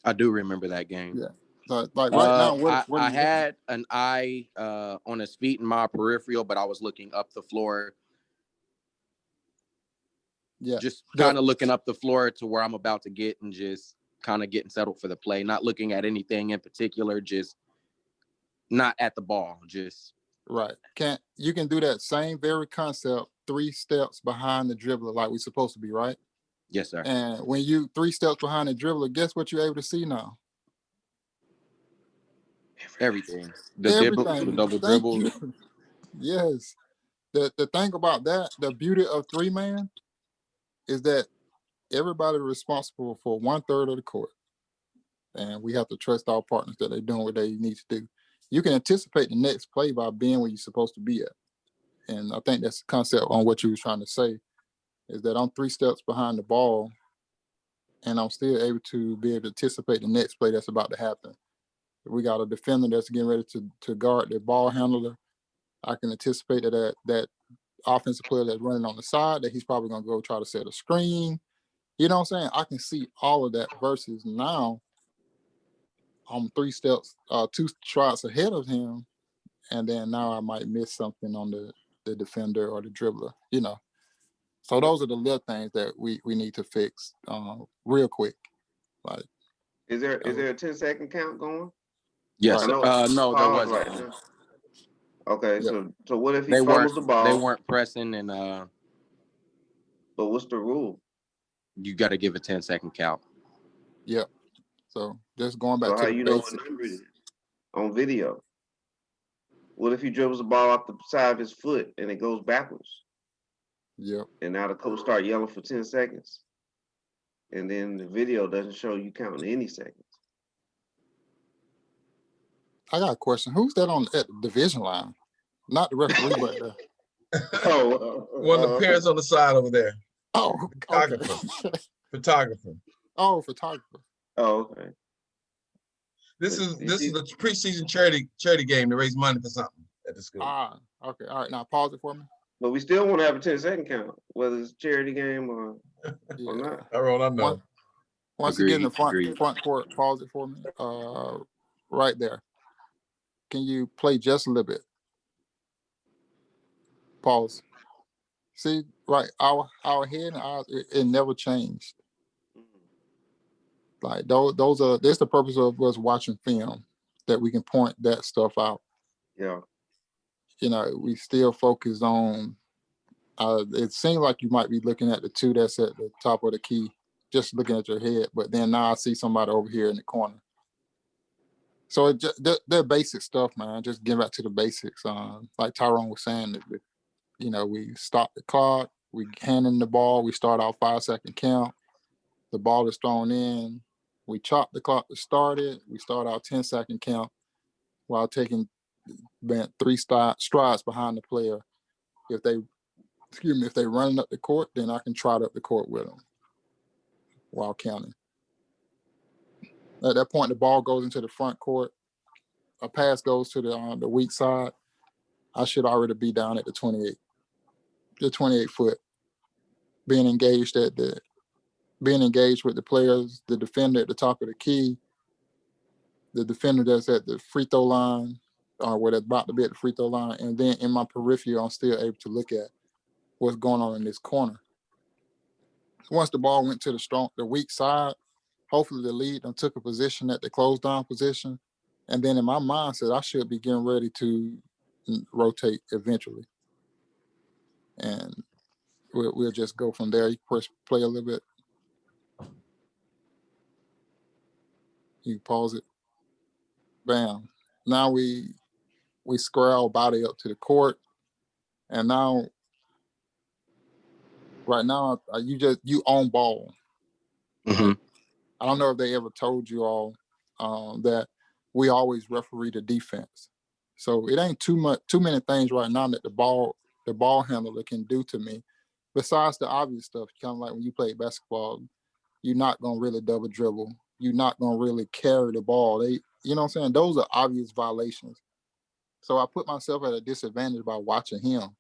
I do remember that game. Yeah. So like right now, what I had an eye on his feet in my peripheral, but I was looking up the floor. Yeah. Just kind of looking up the floor to where I'm about to get and just kind of getting settled for the play, not looking at anything in particular, just not at the ball, just right. You can do that same very concept 3 steps behind the dribbler like we're supposed to be, right? Yes, sir. And when you 3 steps behind the dribbler, guess what you're able to see now? Everything. Everything. The double dribble. Yes. The thing about that, the beauty of 3-man is that everybody responsible for 1/3 of the court. And we have to trust our partners that they're doing what they need to do. You can anticipate the next play by being where you're supposed to be at. And I think that's the concept on what you was trying to say, is that I'm 3 steps behind the ball and I'm still able to be able to anticipate the next play that's about to happen. If we got a defender that's getting ready to guard the ball handler, I can anticipate that offensive player that's running on the side, that he's probably going to go try to set a screen. You know what I'm saying? I can see all of that versus now I'm 3 steps, 2 shots ahead of him, and then now I might miss something on the defender or the dribbler, you know. So those are the little things that we need to fix real quick. Like, is there a 10-second count going? Yes. Right. No, there wasn't. Right now. Okay, yep. So what if he fumbles the ball? They weren't pressing, and but what's the rule? You got to give a 10-second count. Yep. So just going back to how the you basics. know what number it is on video? What if he dribbles the ball off the side of his foot and it goes backwards? Yep. And now the coach start yelling for 10 seconds. And then the video doesn't show you counting any seconds. I got a question. Who's that at the division line? Not the referee, but one of the parents on the side over there. Oh, photographer. Okay. Photographer. Oh, photographer. Oh, okay. This is a preseason charity game to raise money for something at the school. Okay. All right. Now pause it for me. But we still want to have a 10-second count, whether it's a charity game or not. All right, I know. Once you get in the front court, pause it for me. Right there. Can you play just a little bit? Pause. See, right, our head and eyes, it never changed. Like that's the purpose of us watching film, that we can point that stuff out. Yeah. You know, we still focus on. It seems like you might be looking at the 2 that's at the top of the key, just looking at your head. But then now I see somebody over here in the corner. So they're basic stuff, man. Just get back to the basics. Like Tyrone was saying, you know, we stop the clock, we hand in the ball, we start our 5-second count. The ball is thrown in, we chop the clock to start it. We start our 10-second count while taking 3 strides behind the player. If they running up the court, then I can trot up the court with them while counting. At that point, the ball goes into the front court. A pass goes to the weak side. I should already be down at the 28 foot, being engaged with the players, the defender at the top of the key, the defender that's at the free throw line, or where that's about to be at the free throw line, and then in my peripheral, I'm still able to look at what's going on in this corner. Once the ball went to the weak side, hopefully the lead took a position at the closed down position. And then in my mindset, I should be getting ready to rotate eventually. And we'll just go from there. You press play a little bit. You pause it. Bam. Now we square our body up to the court. And now, right now, you own ball. Mm-hmm. I don't know if they ever told you all that we always referee the defense. So it ain't too many things right now that the ball handler can do to me. Besides the obvious stuff, kind of like when you play basketball, you're not gonna really double dribble. You're not gonna really carry the ball. You know what I'm saying? Those are obvious violations. So I put myself at a disadvantage by watching him.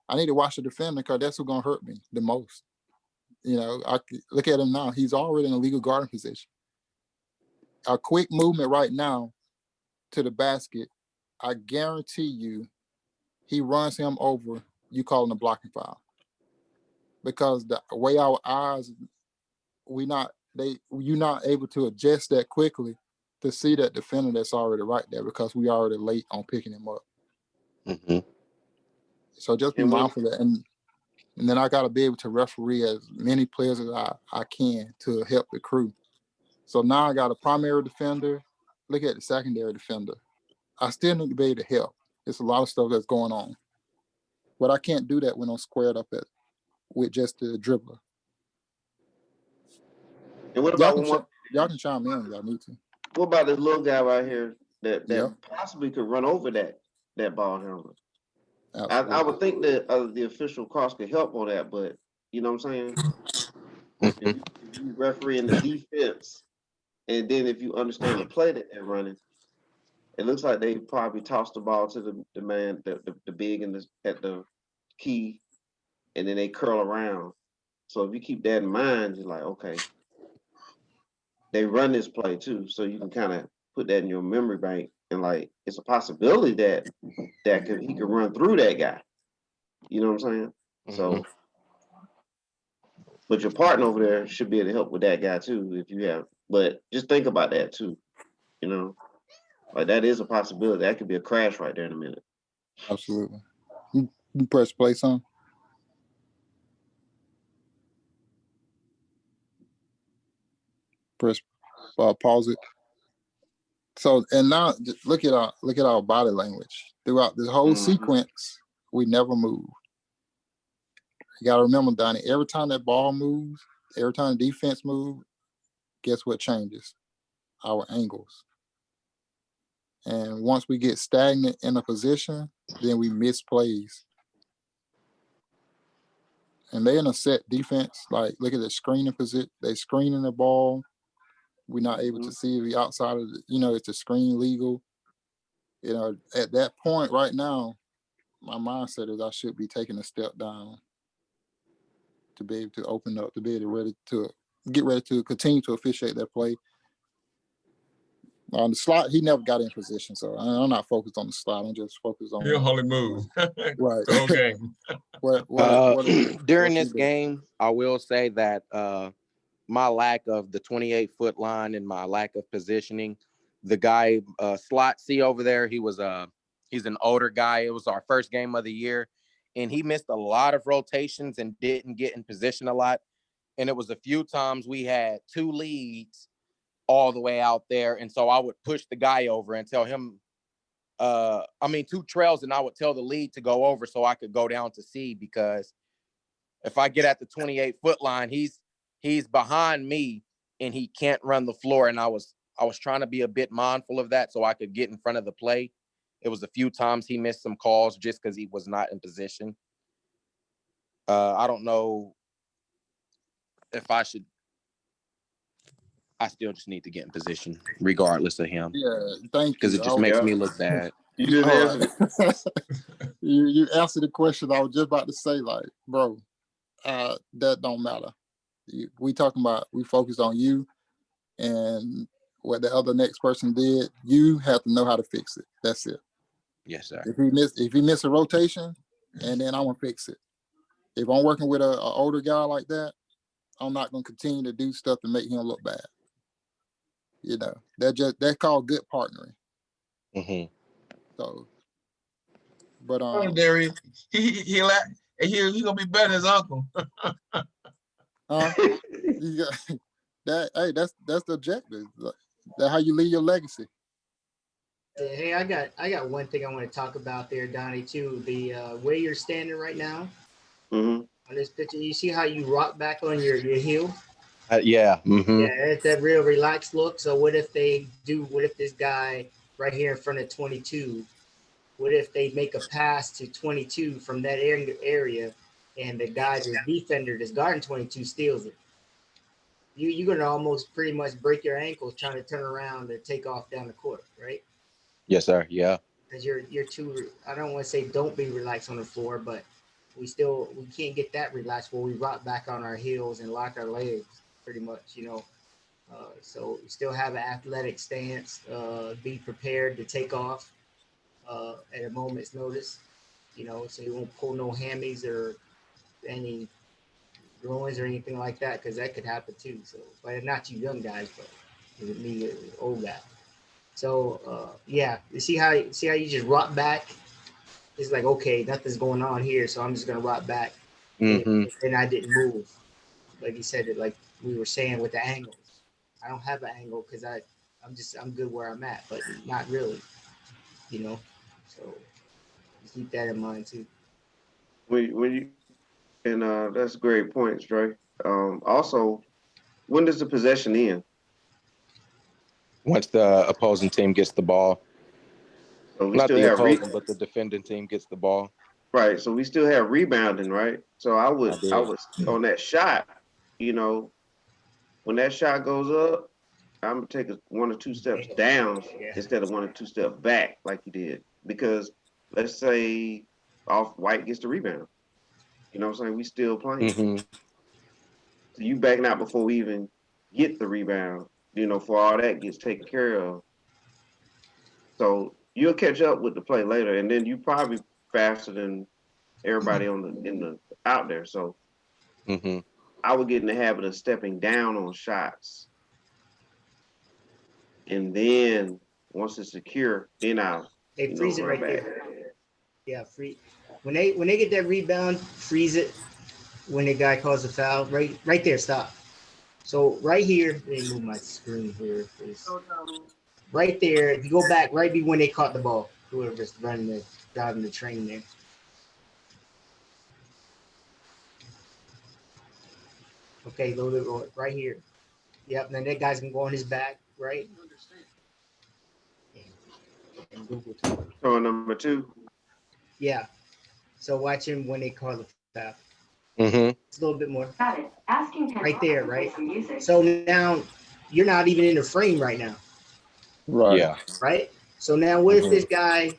I need to watch the defender because that's what's gonna hurt me the most. You know, I look at him now. He's already in a legal guarding position. A quick movement right now to the basket, I guarantee you, he runs him over. You call him a blocking foul because the way our eyes, you're not able to adjust that quickly to see that defender that's already right there because we already late on picking him up. Mm-hmm. So just be mindful of that. And then I got to be able to referee as many players as I can to help the crew. So now I got a primary defender. Look at the secondary defender. I still need to be able to help. There's a lot of stuff that's going on. But I can't do that when I'm squared up with just the dribbler. And what about y'all can chime in if y'all need to. What about this little guy right here that possibly could run over that ball handler? I would think that the official cross could help on that, but you know what I'm saying? If you refereeing the defense, and then if you understand the play that they're running, it looks like they probably tossed the ball to the man, the big at the key, and then they curl around. So if you keep that in mind, you're like, okay, they run this play too, so you can kind of put that in your memory bank, and like it's a possibility that he could run through that guy. You know what I'm saying? Mm-hmm. So, but your partner over there should be able to help with that guy too if you have. But just think about that too. You know, like that is a possibility. That could be a crash right there in a minute. Absolutely. You press play, son. Press pause it. So and now look at our body language throughout this whole sequence. We never move. You got to remember, Donnie. Every time that ball moves, every time the defense moves, guess what changes? Our angles. And once we get stagnant in a position, then we miss plays. And they in a set defense. Like look at the screening position. They screening the ball. We're not able to see the outside of it's a screen legal. You know, at that point right now, my mindset is I should be taking a step down to be able to open up, to be able to get ready to continue to officiate that play. On the slot, he never got in position, so I'm not focused on the slot. I'm just focused on your holy move. Right. The whole game. During this game, I will say that my lack of the 28-foot line and my lack of positioning, the guy slot C over there, he's an older guy. It was our first game of the year, and he missed a lot of rotations and didn't get in position a lot. And it was a few times we had two leads all the way out there. And so I would push the guy over and tell him, two trails, and I would tell the lead to go over so I could go down to C, because if I get at the 28-foot line, he's behind me and he can't run the floor. And I was trying to be a bit mindful of that so I could get in front of the play. It was a few times he missed some calls just because he was not in position. I don't know if I still just need to get in position regardless of him. Yeah, thank you. Because it just makes me look bad. You just answered it. You answered the question I was just about to say, like, bro, that don't matter. We focused on you and what the other next person did. You have to know how to fix it. That's it. Yes, sir. If he miss a rotation, and then I'm gonna fix it. If I'm working with an older guy like that, I'm not gonna continue to do stuff to make him look bad. You know, that's called good partnering. Mm-hmm. So, but Darius, he'll gonna be better than his uncle. you got that. Hey, that's the objective. That's how you leave your legacy. Hey, I got one thing I want to talk about there, Donnie, too. The way you're standing right now on this picture, you see how you rock back on your heel? Yeah. Mm-hmm. Yeah, it's that real relaxed look. So what if this guy right here in front of 22, what if they make a pass to 22 from that area and the guy, the defender that's guarding 22 steals it? You're going to almost pretty much break your ankles trying to turn around and take off down the court, right? Yes, sir. Yeah. Because you're too, I don't want to say don't be relaxed on the floor, but we can't get that relaxed where we rock back on our heels and lock our legs pretty much, so still have an athletic stance, be prepared to take off at a moment's notice, so you won't pull no hammies or any groins or anything like that, because that could happen too. So, but not you young guys, but with me, old guy. So yeah, you see how you just rock back. It's like, okay, nothing's going on here, so I'm just gonna rock back. Mm-hmm. And I didn't move, like you said, like we were saying with the angles. I don't have an angle because I'm good where I'm at, but not really, So keep that in mind too. That's great points, Dre. Also, when does the possession end? Once the opposing team gets the ball. So we Not still the have opposing, but the defending team gets the ball. right. So we still have rebounding, right? So I would on that shot, when that shot goes up, I'm gonna take 1 or 2 steps down instead of 1 or 2 steps back like you did. Because let's say Off-White gets the rebound. You know what I'm saying? We still playing. Mm-hmm. So you backing out before we even get the rebound, for all that gets taken care of. So you'll catch up with the play later, and then you probably faster than everybody out there. So I would get in the habit of stepping down on shots. And then once it's secure, then I'll freeze it right there. Yeah, free. When they get that rebound, freeze it. When the guy calls a foul, right there, stop. So right here, let me move my screen here. Right there, if you go back, right be when they caught the ball, whoever's driving the train there. Okay, load it right here. Yep, and then that guy's gonna go on his back, right? And Google too. So number 2. Yeah. So watch him when they call the foul. Mm-hmm. It's a little bit more. Got it. Asking right there, right? So now you're not even in the frame right now. Right. Yeah. Right? So now what if this guy,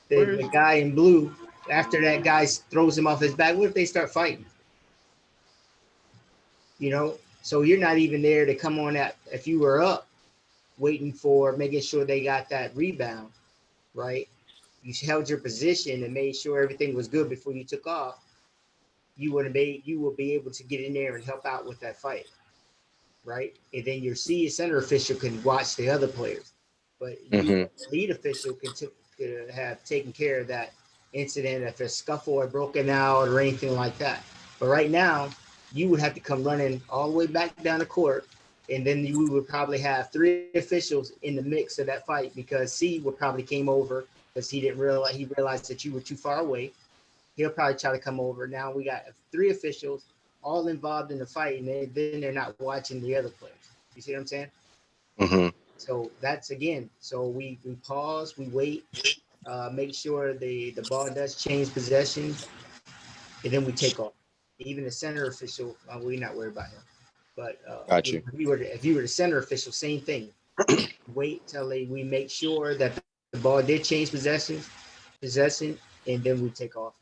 the guy in blue, after that guy throws him off his back, what if they start fighting? So you're not even there to come on that. If you were up, waiting for making sure they got that rebound, right? You held your position and made sure everything was good before you took off. You will be able to get in there and help out with that fight, right? And then your center official can watch the other players, but you, lead official, can have taken care of that incident if a scuffle or broken out or anything like that. But right now, you would have to come running all the way back down the court, and then we would probably have 3 officials in the mix of that fight because C would probably came over because he realized that you were too far away. He'll probably try to come over. Now we got 3 officials all involved in the fight, and then they're not watching the other players. You see what I'm saying? Mm-hmm. So that's again. So we pause, we wait, make sure the ball does change possession, and then we take off. Even the center official, we're not worried about him. But Got you. If you were the center official, same thing. Wait till we make sure that the ball did change possession, and then we take off.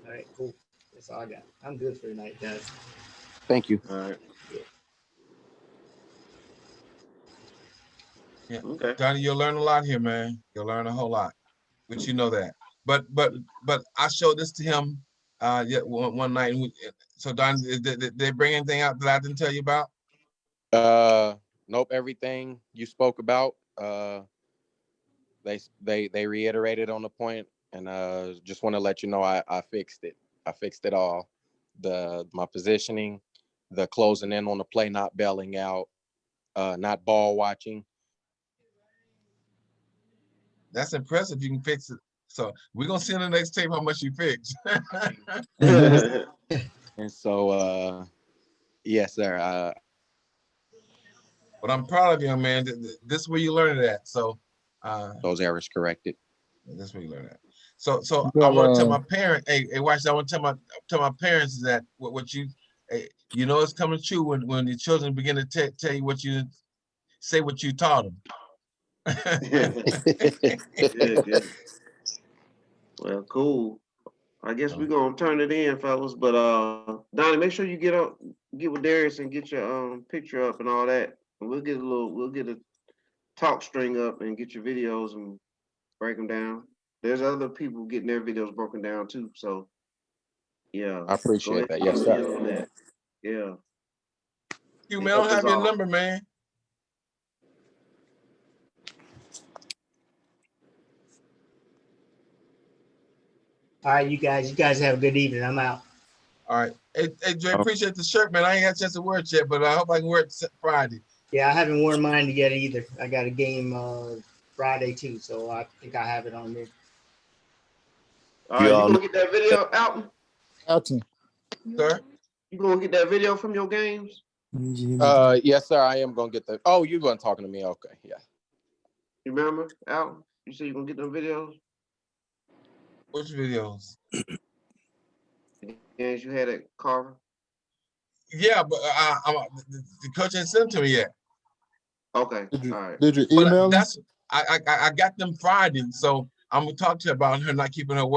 All right, cool. That's all I got. I'm good for tonight, guys. Thank you. All right. Yeah. Okay. Donnie, you'll learn a lot here, man. You'll learn a whole lot, but you know that. But I showed this to him one night. So Donnie, did they bring anything out that I didn't tell you about? Nope. Everything you spoke about. They reiterated on the point, and just want to let you know I fixed it. I fixed it all. My positioning, the closing in on the play, not bailing out, not ball watching. That's impressive. You can fix it. So we're gonna see in the next tape how much you fixed. And so, yes, sir. But I'm proud of you, man. This is where you learn it at. So those errors corrected. That's where you learn that. So I want to tell my parents. Hey, watch. I want to tell my parents that what you, you know, it's coming true when your children begin to tell you what you say, what you taught them. Good. Well, cool. I guess we're gonna turn it in, fellas. But Donnie, make sure you get with Darius and get your picture up and all that. And we'll get a talk string up and get your videos and break them down. There's other people getting their videos broken down too. So yeah, I appreciate that. Yes, sir. Yeah. You man, I don't have your number, man. All right, you guys have a good evening. I'm out. All right. Hey, Dre, appreciate the shirt, man. I ain't had a chance to wear it yet, but I hope I can wear it Friday. Yeah, I haven't worn mine yet either. I got a game Friday too, so I think I have it on there. All right, you gonna get that video out? Alton. Sir? You gonna get that video from your games? Yes, sir. I am gonna get that. Oh, you weren't talking to me? Okay, yeah. You remember, Alton? You said you gonna get them videos? Which videos? Games you had at Carver? Yeah, but the coach ain't sent to me yet. Okay, all right. Did you email? That's I got them Friday, so I'm gonna talk to her about her not keeping her word.